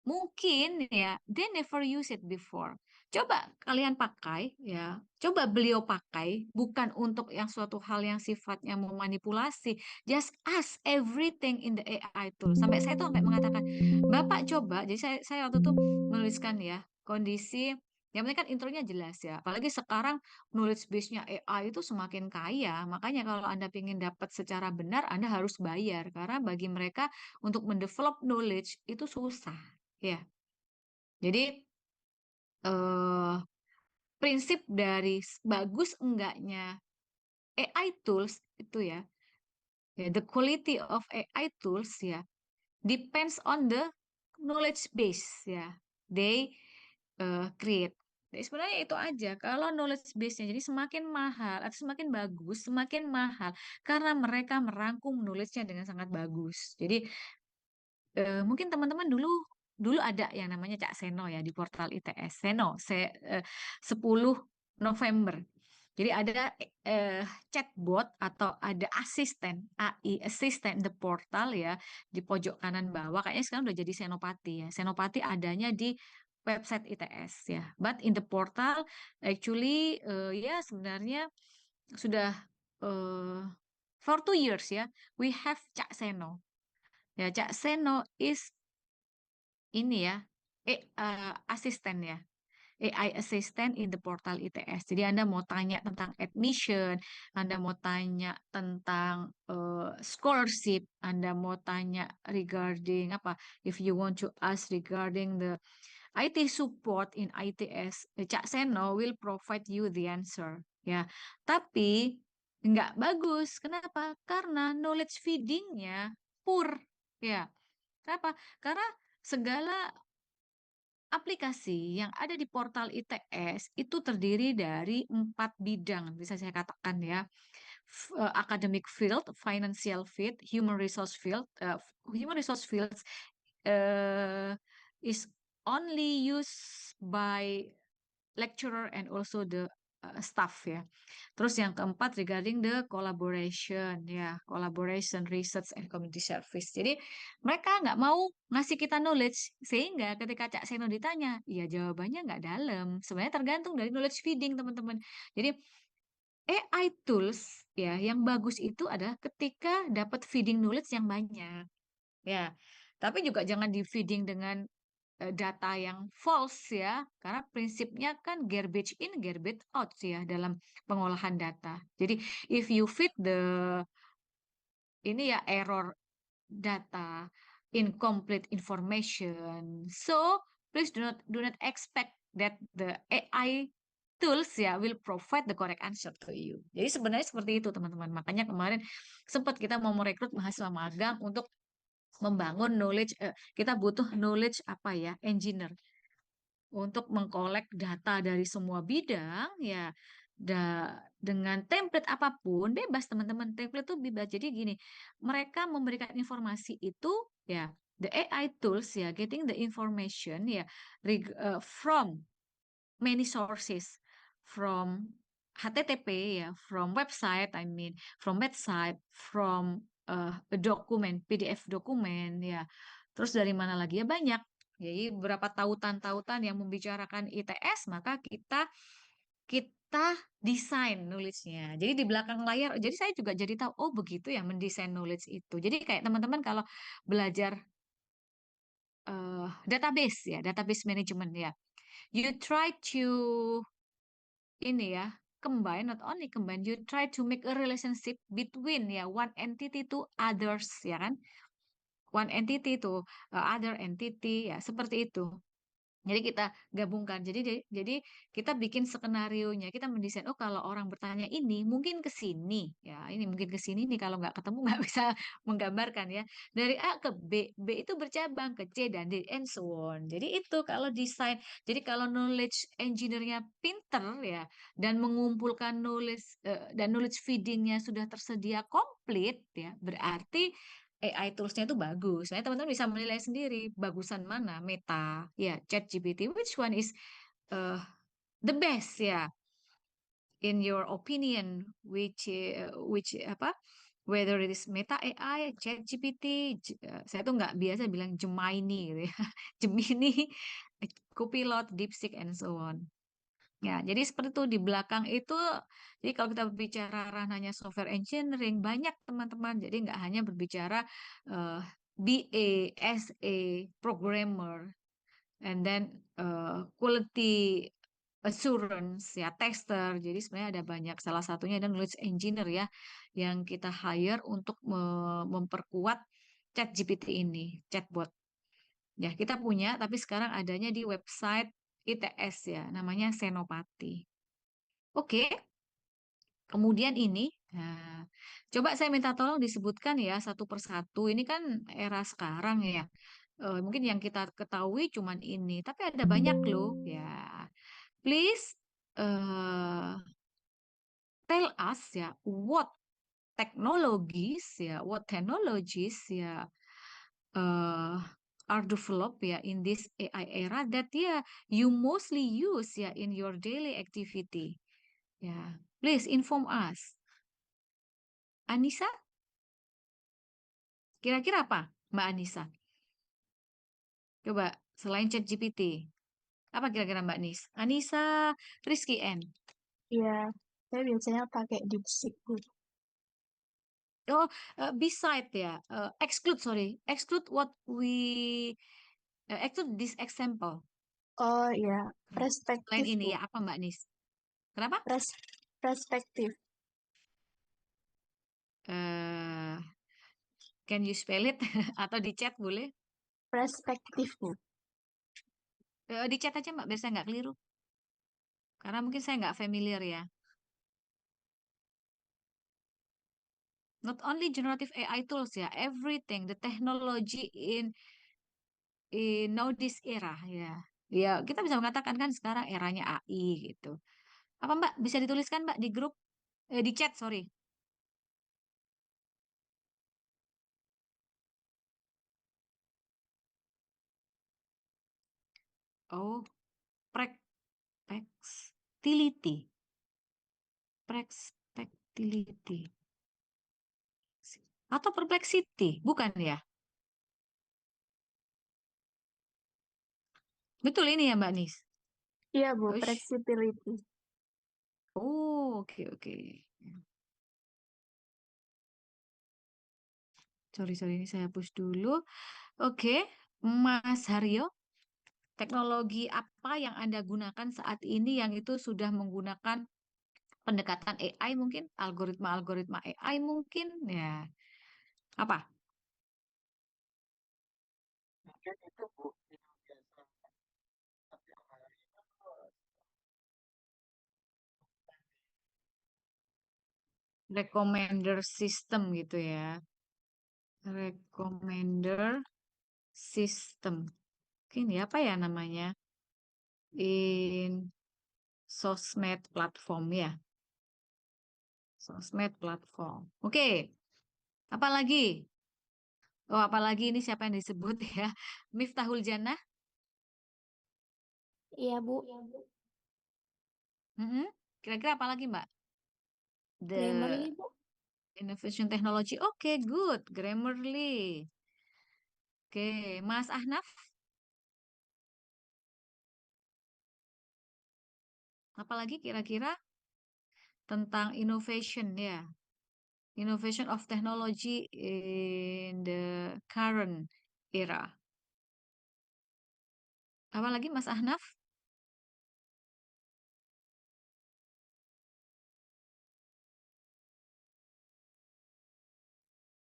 Mungkin ya, they never use it before. Coba kalian pakai ya, coba beliau pakai bukan untuk yang suatu hal yang sifatnya memanipulasi. Just ask everything in the AI tool. Sampai saya tuh sampai mengatakan, Bapak coba. Jadi saya waktu itu menuliskan ya kondisi. Yang penting kan intronya jelas ya. Apalagi sekarang knowledge base-nya AI itu semakin kaya. Makanya kalau Anda ingin dapat secara benar, Anda harus bayar. Karena bagi mereka untuk mendevelop knowledge itu susah. Ya, jadi eh, prinsip dari bagus enggaknya AI tools itu ya, ya the quality of AI tools ya depends on the knowledge base ya they create. Jadi sebenarnya itu aja. Kalau knowledge base-nya jadi semakin mahal atau semakin bagus, semakin mahal karena mereka merangkum knowledge-nya dengan sangat bagus. Jadi mungkin teman-teman dulu dulu ada yang namanya Cak Seno ya di portal ITS. Seno, 10 November. Jadi ada chatbot atau ada asisten AI assistant the portal ya di pojok kanan bawah. Kayaknya sekarang udah jadi Senopati ya. Senopati adanya di website ITS ya. But in the portal actually ya sebenarnya sudah uh, for 2 years ya we have Cak Seno. Ya, Cak Seno is ini ya, asisten ya, AI assistant in the portal ITS. Jadi Anda mau tanya tentang admission, Anda mau tanya tentang scholarship, Anda mau tanya regarding apa, if you want to ask regarding the IT support in ITS, Cak Seno will provide you the answer. Ya, tapi nggak bagus. Kenapa? Karena knowledge feedingnya poor. Ya, kenapa? Karena segala aplikasi yang ada di portal ITS itu terdiri dari 4 bidang, bisa saya katakan ya. Academic field, financial field, human resource field. Human resource fields uh, is only used by lecturer and also the staff ya. Terus yang keempat regarding the collaboration ya, collaboration, research and community service. Jadi mereka nggak mau ngasih kita knowledge sehingga ketika Cak Seno ditanya, ya jawabannya nggak dalam. Sebenarnya tergantung dari knowledge feeding teman-teman. Jadi AI tools ya yang bagus itu adalah ketika dapat feeding knowledge yang banyak ya. Tapi juga jangan di feeding dengan data yang false ya, karena prinsipnya kan garbage in, garbage out ya dalam pengolahan data. Jadi if you feed the ini ya error data, incomplete information, so please do not expect that the AI tools ya will provide the correct answer to you. Jadi sebenarnya seperti itu teman-teman. Makanya kemarin sempat kita mau merekrut mahasiswa magang untuk membangun knowledge, kita butuh knowledge apa ya, engineer untuk mengkolek data dari semua bidang ya dengan template apapun bebas teman-teman, template itu bebas. Jadi gini, mereka memberikan informasi itu ya, the AI tools ya getting the information ya from many sources, from HTTP ya, from website, I mean from website, from a document, PDF dokumen ya. Terus dari mana lagi ya, banyak. Jadi beberapa tautan-tautan yang membicarakan ITS, maka kita desain knowledge-nya. Jadi di belakang layar, jadi saya juga jadi tahu, oh begitu ya mendesain knowledge itu. Jadi kayak teman-teman kalau belajar database ya, database management ya, you try to ini ya, combine, not only combine, you try to make a relationship between ya one entity to others ya kan, one entity to other entity ya, seperti itu. Jadi kita gabungkan. Jadi kita bikin skenario-nya. Kita mendesain, oh kalau orang bertanya ini mungkin ke sini. Ya, ini mungkin ke sini nih, kalau nggak ketemu nggak bisa menggambarkan ya. Dari A ke B, B itu bercabang ke C dan D and so on. Jadi itu kalau desain. Jadi kalau knowledge engineer-nya pinter ya dan mengumpulkan knowledge dan knowledge feeding-nya sudah tersedia komplit ya, berarti AI tools-nya itu bagus. Nah, teman-teman bisa menilai sendiri bagusan mana, Meta, ya, ChatGPT, which one is uh, the best ya, in your opinion, which apa, whether it is Meta AI, ChatGPT, saya tuh nggak biasa bilang Gemini gitu ya, Gemini, Copilot, DeepSeek, and so on. Ya, jadi seperti itu di belakang itu. Jadi kalau kita berbicara ranahnya software engineering, banyak teman-teman. Jadi nggak hanya berbicara BA, SA, programmer, and then quality assurance, ya tester. Jadi sebenarnya ada banyak. Salah satunya ada knowledge engineer ya, yang kita hire untuk memperkuat ChatGPT ini, chatbot. Ya, kita punya, tapi sekarang adanya di website ITS ya, namanya Senopati. Oke, kemudian ini, nah, coba saya minta tolong disebutkan ya satu persatu. Ini kan era sekarang ya. Mungkin yang kita ketahui cuman ini, tapi ada banyak loh ya. Please tell us ya what technologies ya uh, are developed ya in this AI era that ya you mostly use ya in your daily activity. Ya, please inform us. Anissa, kira-kira apa, Mbak Anissa? Coba selain ChatGPT, apa kira-kira Mbak Anissa, Rizky N. Iya, saya biasanya pakai DeepSeek, Bu. Oh, beside ya, exclude what we exclude this example. Oh iya, Selain perspektif, ini Bu. ya, apa Mbak Nis? Kenapa? Perspektif. eh can you spell it? Atau di chat boleh? Perspektif, Bu. Di chat aja Mbak, biar saya nggak keliru. Karena mungkin saya nggak familiar ya. Not only generative AI tools ya, everything, the technology in now this era ya. Ya, kita bisa mengatakan kan sekarang eranya AI gitu. Apa Mbak bisa dituliskan Mbak di grup, di chat, sorry. Oh, perplexity. Perplexity. Atau perplexity, bukan ya? Betul ini ya Mbak Nis? Iya, Bu, Ush. flexibility. Oh, oke oke. Sorry, ini saya hapus dulu. Oke, Mas Haryo, teknologi apa yang Anda gunakan saat ini yang itu sudah menggunakan pendekatan AI mungkin, algoritma-algoritma AI mungkin, ya. Apa? Mungkin itu Bu, yang biasa setiap hari itu Recommender system gitu ya. Recommender system. Ini apa ya namanya? In sosmed platform ya. Sosmed platform. Oke, apa lagi? Oh, apalagi ini siapa yang disebut ya? Miftahul Jannah. Iya, Bu. Mm-mm. Kira-kira apa lagi, Mbak? The Grammarly, Bu. Innovation Technology. Oke, good. Grammarly. Oke, Mas Ahnaf, apalagi kira-kira tentang innovation ya? Innovation of technology in the current era. Apalagi Mas Ahnaf?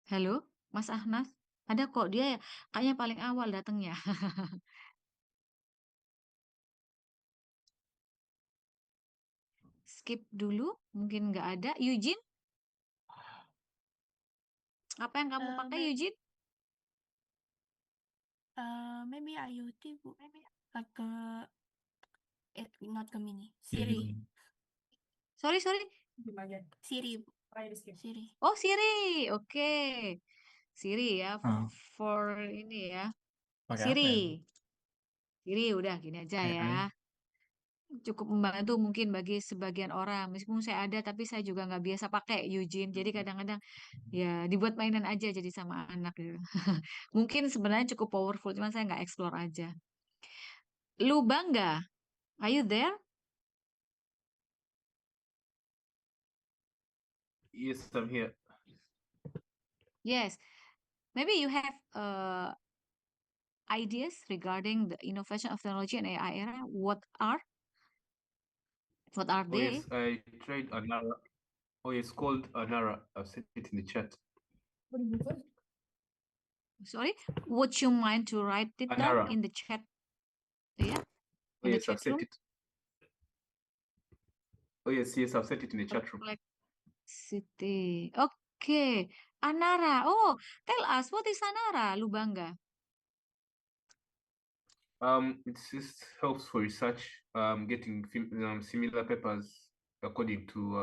Halo, Mas Ahnaf? Ada kok dia ya, kayaknya paling awal datangnya. Skip dulu, mungkin nggak ada. Eugene, apa yang kamu pakai Eugene? Maybe IoT, Bu. Like not Gemini. Siri. Sorry. Siri, Bu. Siri. Oh, Siri. Oke. Siri ya, Ah, for ini ya. pakai apa ya Bu? Siri. Siri udah gini aja ya. AI. Cukup membantu mungkin bagi sebagian orang. Meskipun saya ada, tapi saya juga nggak biasa pakai Eugene. Jadi kadang-kadang ya dibuat mainan aja jadi sama anak gitu. Mungkin sebenarnya cukup powerful, cuman saya nggak explore aja. Lu bangga? Are you there? Yes, I'm here. Yes. Maybe you have ideas regarding the innovation of technology and AI era. What are Oh yes, they? I tried Anara. Oh, it's called Anara. I've sent it in the chat. Sorry, would you mind to write it down Anara. in the chat? Yeah, Oh in the yes, I've chat sent room. it. Oh yes, I've sent it in the chat room. Perplexity. Okay, Anara. Oh, tell us what is Anara, Lubanga? It just helps for research, getting similar papers according to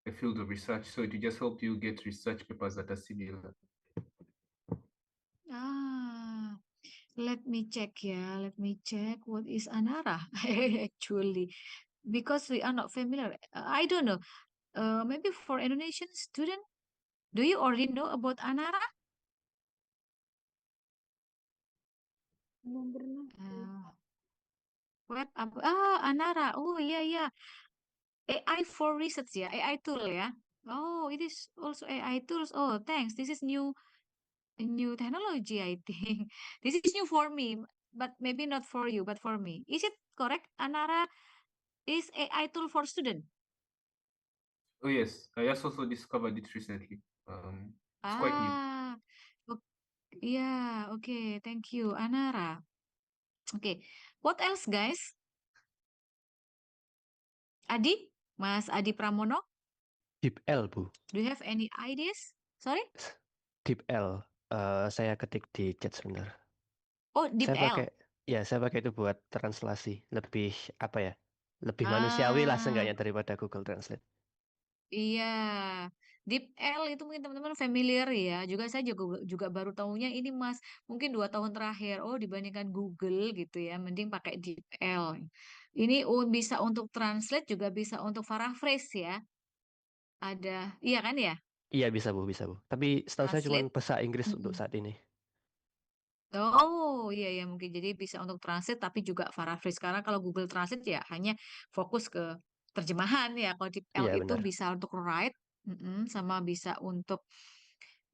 the field of research. So it will just help you get research papers that are similar. Ah, let me check. Yeah, let me check. What is Anara actually? Because we are not familiar. I don't know. Maybe for Indonesian student, do you already know about Anara? Uh, Anara. Oh, yeah. AI for research ya, AI tool ya. Oh, it is also AI tools. Oh, thanks. This is new technology, I think. This is new for me, but maybe not for you, but for me. Is it correct? Anara is AI tool for student. Oh yes, I just also discovered it recently. It's quite new. Ah, yeah, okay. Thank you, Anara. Oke, what else guys? Adi, Mas Adi Pramono, Deep L, Bu. do you have any ideas? Sorry? Deep L. Saya ketik di chat sebentar. Oh, Deep L. Saya pakai itu buat translasi. Lebih apa ya? Lebih manusiawi lah Ah, seenggaknya daripada Google Translate. iya. Deep L itu mungkin teman-teman familiar ya. Juga saya juga baru tahunya ini Mas, mungkin 2 tahun terakhir. Oh, dibandingkan Google gitu ya, mending pakai Deep L. Ini bisa untuk translate juga bisa untuk paraphrase ya. Iya kan ya? Iya bisa Bu, bisa Bu. Tapi setahu saya cuma Translate. bahasa Inggris untuk Mm-mm. saat ini. Oh iya ya mungkin jadi bisa untuk translate tapi juga paraphrase karena kalau Google Translate ya hanya fokus ke terjemahan ya. Kalau di L Iya itu benar. bisa untuk write, sama bisa untuk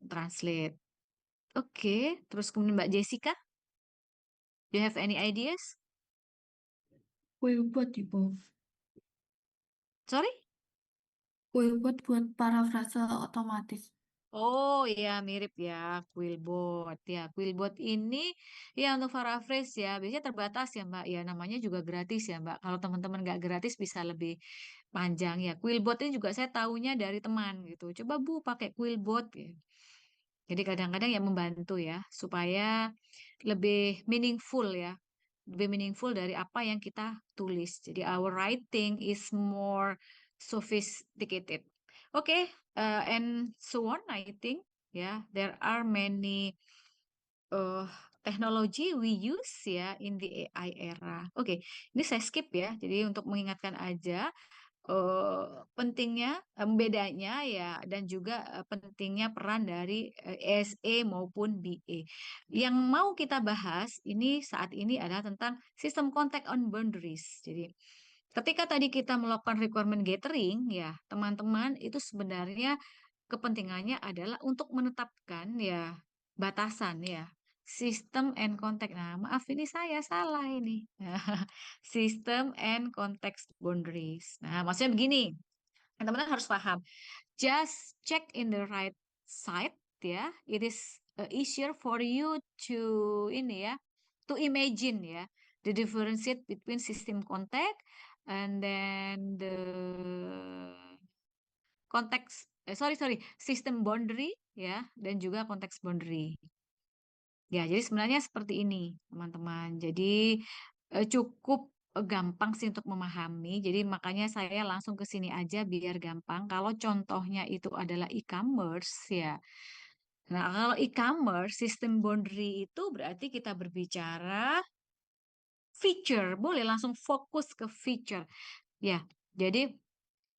translate. Oke, terus kemudian Mbak Jessica, do you have any ideas? Quillbot Ibu. Sorry? Quillbot buat parafrase otomatis. Oh iya mirip ya Quillbot ya Quillbot ini ya untuk paraphrase ya biasanya terbatas ya Mbak ya namanya juga gratis ya Mbak kalau teman-teman nggak gratis bisa lebih panjang ya Quillbot ini juga saya tahunya dari teman gitu coba Bu pakai Quillbot gitu. Jadi kadang-kadang ya membantu ya supaya lebih meaningful ya lebih meaningful dari apa yang kita tulis jadi our writing is more sophisticated. Okay, and so on, I think, yeah, there are many uh, teknologi we use ya in the AI era. Oke, ini saya skip ya. Jadi untuk mengingatkan aja pentingnya, bedanya ya, dan juga pentingnya peran dari SE maupun BE. Yang mau kita bahas ini saat ini adalah tentang sistem contact on boundaries. Jadi ketika tadi kita melakukan requirement gathering, ya teman-teman itu sebenarnya kepentingannya adalah untuk menetapkan ya batasan ya sistem and context. Nah, maaf ini saya salah ini. Sistem and context boundaries. Nah, maksudnya begini, teman-teman harus paham. Just check in the right side ya. It is easier for you to ini ya, to imagine ya, the differentiate between system context and then the konteks sorry sistem boundary ya dan juga konteks boundary. Ya, jadi sebenarnya seperti ini, teman-teman. Jadi cukup gampang sih untuk memahami. Jadi makanya saya langsung ke sini aja biar gampang. Kalau contohnya itu adalah e-commerce ya. Nah, kalau e-commerce sistem boundary itu berarti kita berbicara feature. Boleh langsung fokus ke feature. Ya, jadi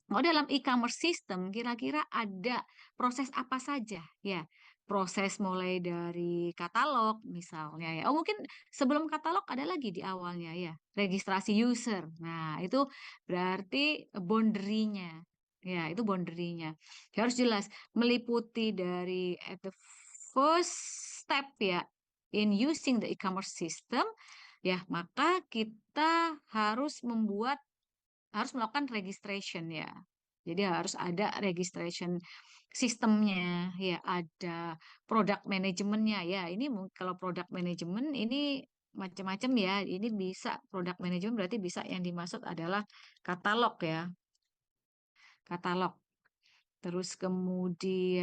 kalau dalam e-commerce system kira-kira ada proses apa saja ya? Proses mulai dari katalog misalnya ya. Oh mungkin sebelum katalog ada lagi di awalnya ya, registrasi user. Nah, itu berarti boundary-nya. Ya, itu boundary-nya. Ya, harus jelas meliputi dari at the first step ya in using the e-commerce system ya, maka kita harus melakukan registration ya. Jadi harus ada registration sistemnya, ya ada product manajemennya ya. Ini kalau product management ini macam-macam ya. Ini bisa product management berarti bisa yang dimaksud adalah katalog ya, katalog. Terus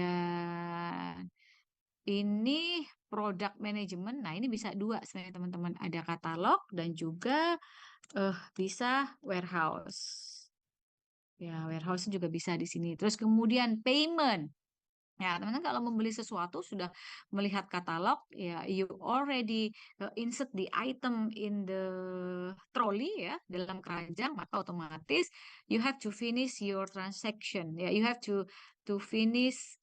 kemudian ini product management. Nah, ini bisa dua sebenarnya teman-teman. Ada katalog dan juga bisa warehouse. Ya, warehouse juga bisa di sini. Terus kemudian payment. Ya, teman-teman kalau membeli sesuatu sudah melihat katalog, ya you already insert the item in the trolley ya, dalam keranjang, maka otomatis you have to finish your transaction. Ya, you have to finish,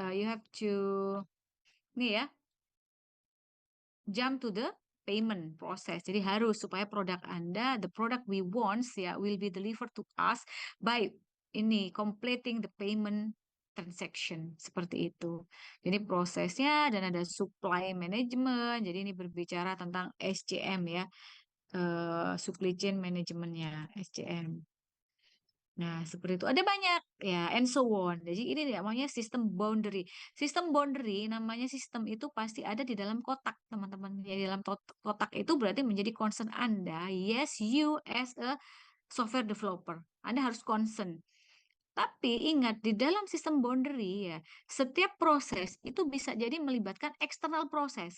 you have to nih ya, jump to the payment process. Jadi harus supaya produk Anda, the product we want ya will be delivered to us by ini completing the payment transaction seperti itu. Jadi prosesnya dan ada supply management. Jadi ini berbicara tentang SCM ya, supply chain manajemennya SCM. Nah, seperti itu. Ada banyak ya, and so on. Jadi ini namanya sistem boundary. Sistem boundary namanya sistem itu pasti ada di dalam kotak, teman-teman. Ya, di dalam kotak itu berarti menjadi concern Anda. Yes, you as a software developer. Anda harus concern. Tapi ingat, di dalam sistem boundary ya, setiap proses itu bisa jadi melibatkan eksternal proses.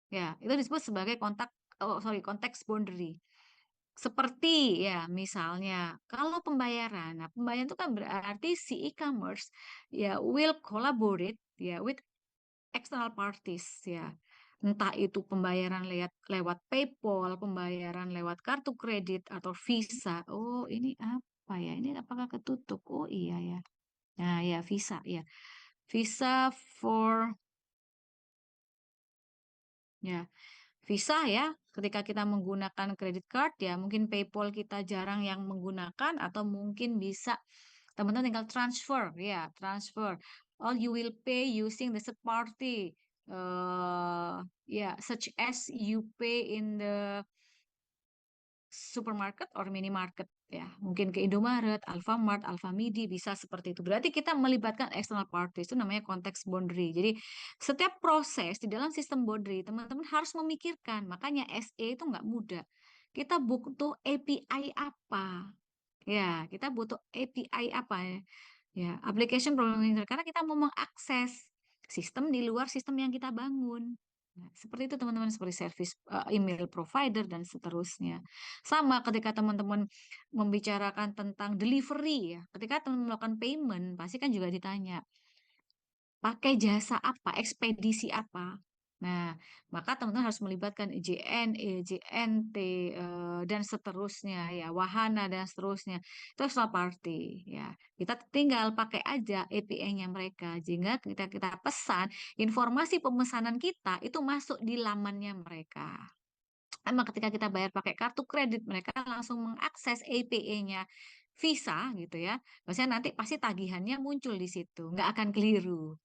Ya, itu disebut sebagai konteks boundary. Seperti ya misalnya kalau pembayaran, nah pembayaran itu kan berarti si e-commerce ya will collaborate ya with external parties ya. Entah itu pembayaran lewat PayPal, pembayaran lewat kartu kredit atau Visa. Oh, ini apa ya? Ini apakah ketutup? Oh iya ya. Nah, ya Visa ya. Visa for ya. Visa ya, ketika kita menggunakan credit card ya, mungkin PayPal kita jarang yang menggunakan atau mungkin bisa teman-teman tinggal transfer ya, transfer. All you will pay using the third party. Such as you pay in the supermarket or minimarket ya. Mungkin ke Indomaret, Alfamart, Alfamidi bisa seperti itu. Berarti kita melibatkan external parties, itu namanya konteks boundary. Jadi setiap proses di dalam sistem boundary teman-teman harus memikirkan. Makanya SE itu nggak mudah. Kita butuh API apa? Ya, kita butuh API apa ya? Ya, application programming karena kita mau mengakses sistem di luar sistem yang kita bangun. Nah, seperti itu teman-teman, seperti service email provider dan seterusnya. Sama ketika teman-teman membicarakan tentang delivery ya, ketika teman melakukan payment pasti kan juga ditanya pakai jasa apa, ekspedisi apa. Nah, maka teman-teman harus melibatkan JN, JNT, dan seterusnya, ya, wahana dan seterusnya. Itu external party, ya. Kita tinggal pakai aja API-nya mereka, sehingga kita pesan, informasi pemesanan kita itu masuk di lamannya mereka. Emang ketika kita bayar pakai kartu kredit, mereka langsung mengakses API-nya Visa gitu ya. Maksudnya nanti pasti tagihannya muncul di situ, nggak akan keliru.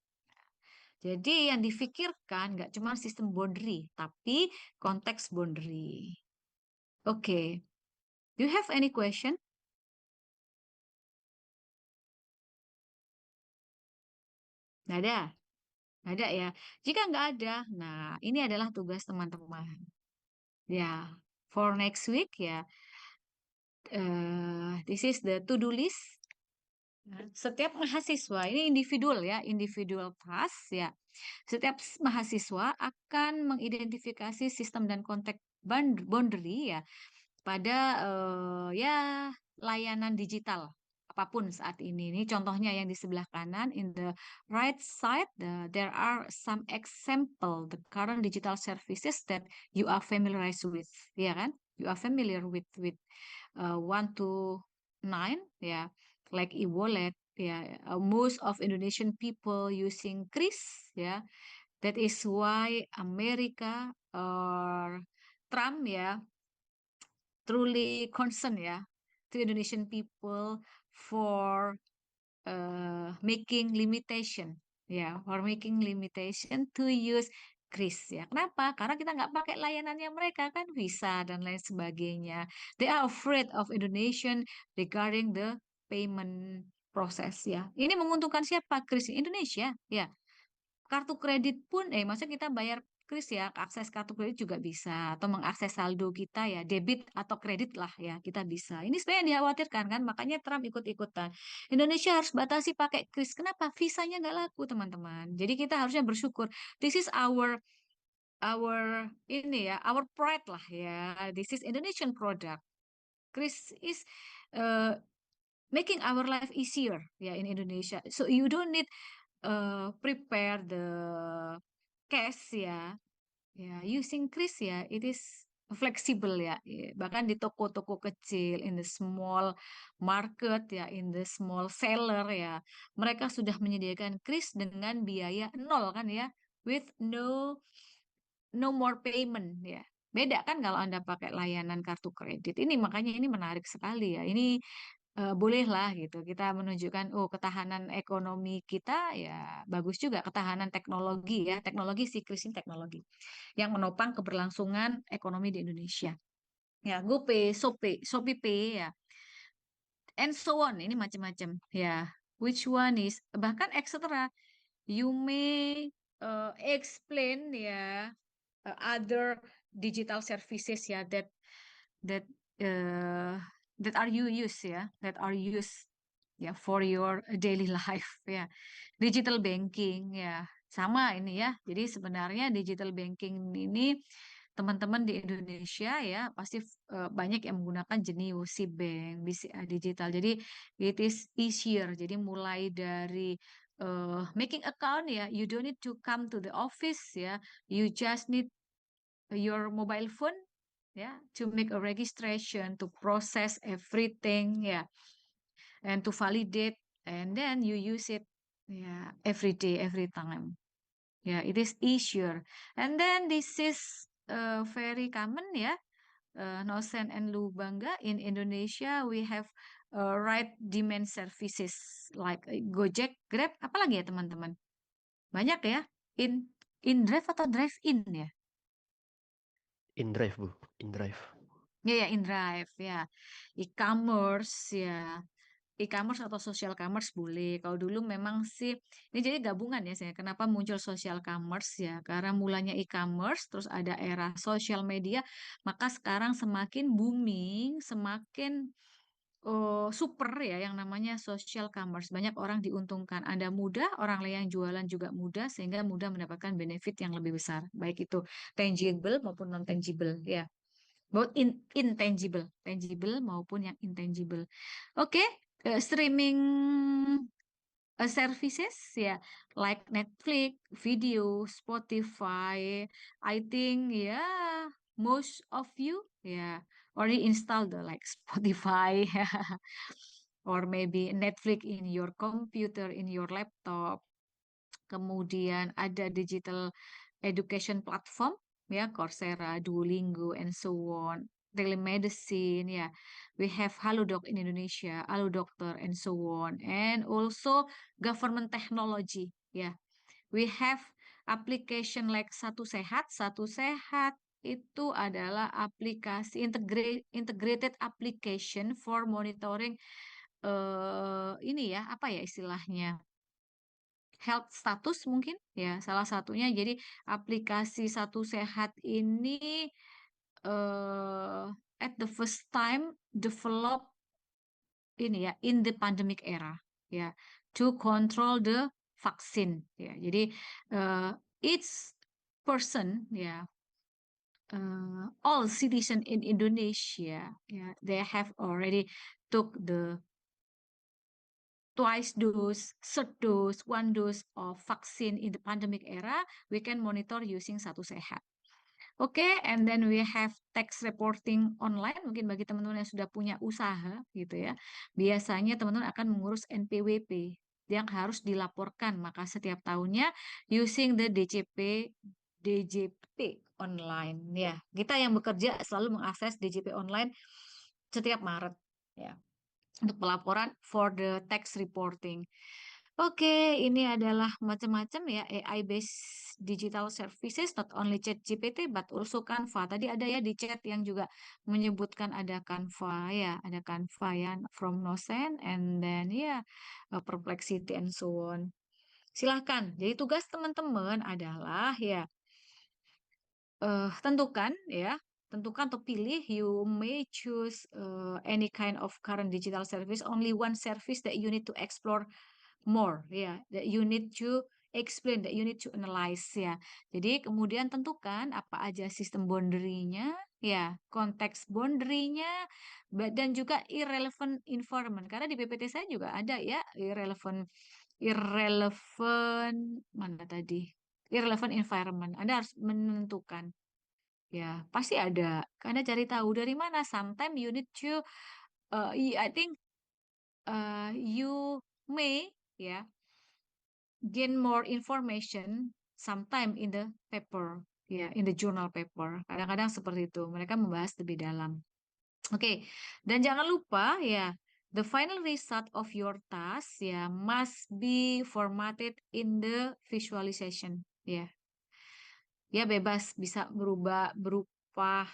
Jadi yang difikirkan nggak cuma sistem boundary, tapi konteks boundary. Oke, do you have any question? Nggak ada, nggak ada ya. Jika nggak ada, nah ini adalah tugas teman-teman. Ya, for next week ya, this is the to-do list. Setiap mahasiswa ini individual ya, individual task ya. Setiap mahasiswa akan mengidentifikasi sistem dan konteks boundary ya pada ya layanan digital apapun saat ini. Ini contohnya yang di sebelah kanan, in the right side there are some example the current digital services that you are familiarized with, ya kan? You are familiar with 1 to 9 ya, like e-wallet ya. Most of Indonesian people using Kris ya. That is why Amerika or Trump ya truly concerned ya to Indonesian people for making limitation ya, for making limitation to use Kris ya. Kenapa? Karena kita nggak pakai layanannya mereka kan, Visa dan lain sebagainya. They are afraid of Indonesian regarding the payment process ya. Ini menguntungkan siapa? Kris Indonesia ya. Kartu kredit pun, maksudnya kita bayar kris ya, akses kartu kredit juga bisa, atau mengakses saldo kita ya, debit atau kredit lah ya, kita bisa. Ini sebenarnya yang dikhawatirkan kan, makanya Trump ikut-ikutan. Indonesia harus batasi pakai kris. Kenapa? Visanya nggak laku, teman-teman. Jadi kita harusnya bersyukur. This is our ini ya, our pride lah ya. This is Indonesian product. Kris is making our life easier ya in Indonesia. So you don't need prepare the cash ya, using Kris ya, it is flexible ya. Bahkan di toko-toko kecil, in the small market ya, in the small seller ya, mereka sudah menyediakan Kris dengan biaya nol kan ya, with no more payment ya. Beda kan kalau Anda pakai layanan kartu kredit. Ini makanya ini menarik sekali ya. Ini bolehlah gitu kita menunjukkan ketahanan ekonomi kita ya bagus juga, ketahanan teknologi ya, teknologi siklis ini teknologi yang menopang keberlangsungan ekonomi di Indonesia ya. GoPay, Shopee, Pay ya, and so on. Ini macam-macam ya. Which one is bahkan etc. You may explain ya other digital services ya that uh, that are you use ya that are used ya for your daily life ya. Digital banking ya sama ini ya. Jadi sebenarnya digital banking ini teman-teman di Indonesia ya pasti banyak yang menggunakan Jenius, Bank, BCA Digital. Jadi it is easier. Jadi mulai dari making account ya, you don't need to come to the office ya. You just need your mobile phone ya to make a registration, to process everything ya, and to validate, and then you use it ya every day, every time. Yeah, it is easier. And then this is very common ya. Nosen and Lubangga in Indonesia we have ride demand services like Gojek, Grab, apalagi ya teman-teman? Banyak ya. In drive atau drive in ya? InDrive, Bu. InDrive. Ya, in drive ya. E-commerce ya. E-commerce atau social commerce boleh. Kalau dulu memang sih ini jadi gabungan ya saya. Kenapa muncul social commerce ya? Karena mulanya e-commerce, terus ada era social media, maka sekarang semakin booming, semakin super ya yang namanya social commerce. Banyak orang diuntungkan. Anda mudah, orang lain yang jualan juga mudah, sehingga mudah mendapatkan benefit yang lebih besar. Baik itu tangible maupun non tangible ya. Both intangible, tangible maupun yang intangible. Oke, streaming services ya, like Netflix, video, Spotify. I think ya most of you ya already installed the like Spotify or maybe Netflix in your computer, in your laptop. Kemudian ada digital education platform ya, Coursera, Duolingo, and so on. Telemedicine ya, we have Halodoc in Indonesia, Halo Dokter, and so on. And also government technology ya, we have application like Satu Sehat. Satu Sehat itu adalah aplikasi integrated application for monitoring ini ya apa ya istilahnya, health status mungkin ya salah satunya. Jadi aplikasi Satu Sehat ini at the first time develop ini ya in the pandemic era ya, to control the vaksin ya. Jadi each person ya, all citizen in Indonesia ya, they have already took the twice dose, third dose, one dose of vaccine in the pandemic era. We can monitor using Satu Sehat. Oke, and then we have tax reporting online. Mungkin bagi teman-teman yang sudah punya usaha gitu ya, biasanya teman-teman akan mengurus NPWP yang harus dilaporkan. Maka setiap tahunnya using the DJP online ya. Kita yang bekerja selalu mengakses DJP online setiap Maret ya, untuk pelaporan for the tax reporting. Oke, ini adalah macam-macam ya AI-based digital services, not only ChatGPT but also Canva. Tadi ada ya di chat yang juga menyebutkan ada Canva ya, ada Canva ya from Nosen, and then ya Perplexity and so on. Silahkan. Jadi tugas teman-teman adalah ya tentukan atau pilih, you may choose any kind of current digital service, only one service that you need to explore more ya, that you need to explain, that you need to analyze ya. Jadi kemudian tentukan apa aja sistem boundary-nya ya, konteks boundary-nya, dan juga irrelevant environment. Karena di PPT saya juga ada ya irrelevant mana tadi? Irrelevant environment. Anda harus menentukan. Ya, pasti ada. Karena cari tahu dari mana. Sometimes you need to, I think you may ya gain more information sometime in the paper ya, in the journal paper. Kadang-kadang seperti itu. Mereka membahas lebih dalam. Oke, dan jangan lupa ya, the final result of your task ya must be formatted in the visualization ya. Ya bebas bisa berupa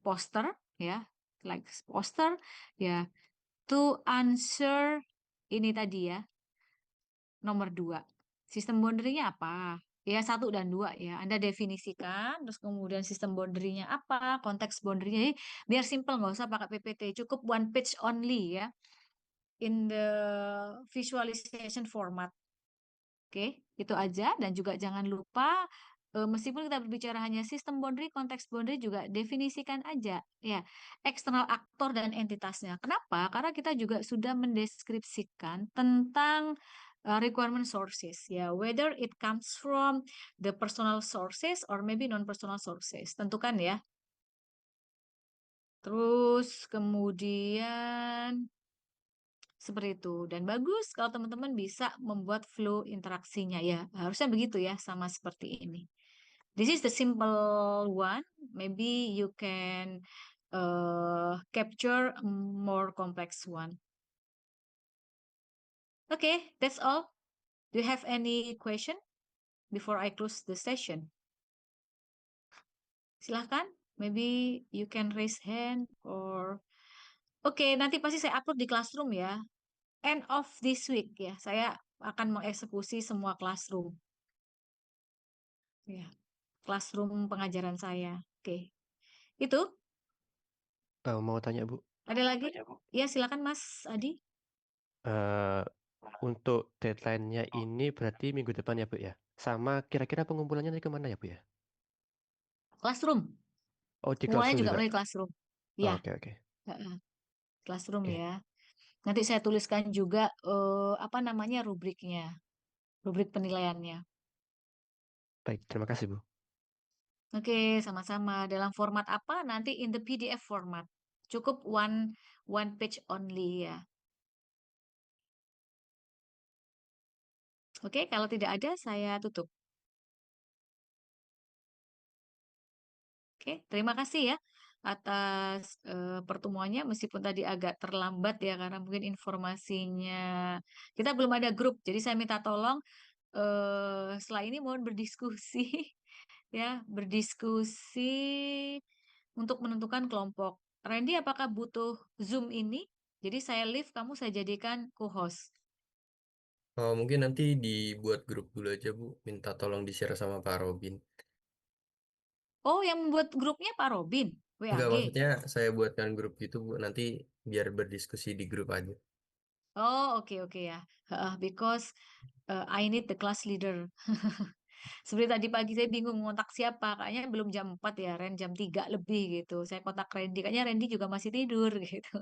poster ya, like poster ya, to answer ini tadi ya, nomor 2. Sistem boundary-nya apa? Ya, 1 dan 2 ya. Anda definisikan, terus kemudian sistem boundary-nya apa, konteks boundary-nya. Biar simple, nggak usah pakai PPT. Cukup one page only ya. In the visualization format. Oke, itu aja. Dan juga jangan lupa, meskipun kita berbicara hanya sistem boundary, konteks boundary juga definisikan aja ya eksternal aktor dan entitasnya. Kenapa? Karena kita juga sudah mendeskripsikan tentang requirement sources ya, whether it comes from the personal sources or maybe non-personal sources. Tentukan ya. Terus kemudian seperti itu. Dan bagus kalau teman-teman bisa membuat flow interaksinya ya. Harusnya begitu ya, sama seperti ini. This is the simple one. Maybe you can capture a more complex one. Okay, that's all. Do you have any question before I close the session? Silahkan. Maybe you can raise hand or... Oke, nanti pasti saya upload di Classroom ya. End of this week ya, saya akan mengeksekusi semua Classroom. Ya, Classroom pengajaran saya. Oke. Itu Mau tanya Bu, ada lagi? Ya, silakan Mas Adi. eh, untuk deadline-nya ini berarti minggu depan ya Bu ya? Sama kira-kira pengumpulannya nanti kemana ya Bu ya? Classroom. Oh di Mulanya Classroom juga juga? melalui Classroom. Oh, Ya, oke. Classroom Oke. ya. Nanti saya tuliskan juga apa namanya rubriknya, rubrik penilaiannya. Baik, terima kasih Bu. Oke, sama-sama. Dalam format apa? Nanti in the PDF format. Cukup one page only ya. Oke, kalau tidak ada saya tutup. Oke, terima kasih ya atas pertemuannya meskipun tadi agak terlambat ya karena mungkin informasinya kita belum ada grup. Jadi saya minta tolong setelah ini mohon berdiskusi ya, berdiskusi untuk menentukan kelompok. Randy, apakah butuh Zoom ini? Jadi saya leave, kamu saya jadikan co-host. Mungkin nanti dibuat grup dulu aja Bu, minta tolong di-share sama Pak Robin. Oh, yang membuat grupnya Pak Robin, Enggak, WAG. maksudnya saya buatkan grup gitu Bu, nanti biar berdiskusi di grup aja. Oh, oke ya. Because I need the class leader. Seperti tadi pagi saya bingung ngontak siapa, kayaknya belum jam 4 ya, Ren jam 3 lebih gitu. Saya kontak Randy, kayaknya Randy juga masih tidur gitu.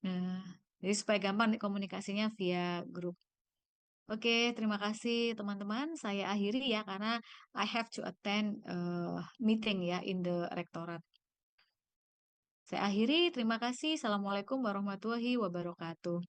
Nah, jadi supaya gampang nih komunikasinya via grup. Oke, terima kasih teman-teman. Saya akhiri ya karena I have to attend meeting ya in the rektorat. Saya akhiri, terima kasih. Assalamualaikum warahmatullahi wabarakatuh.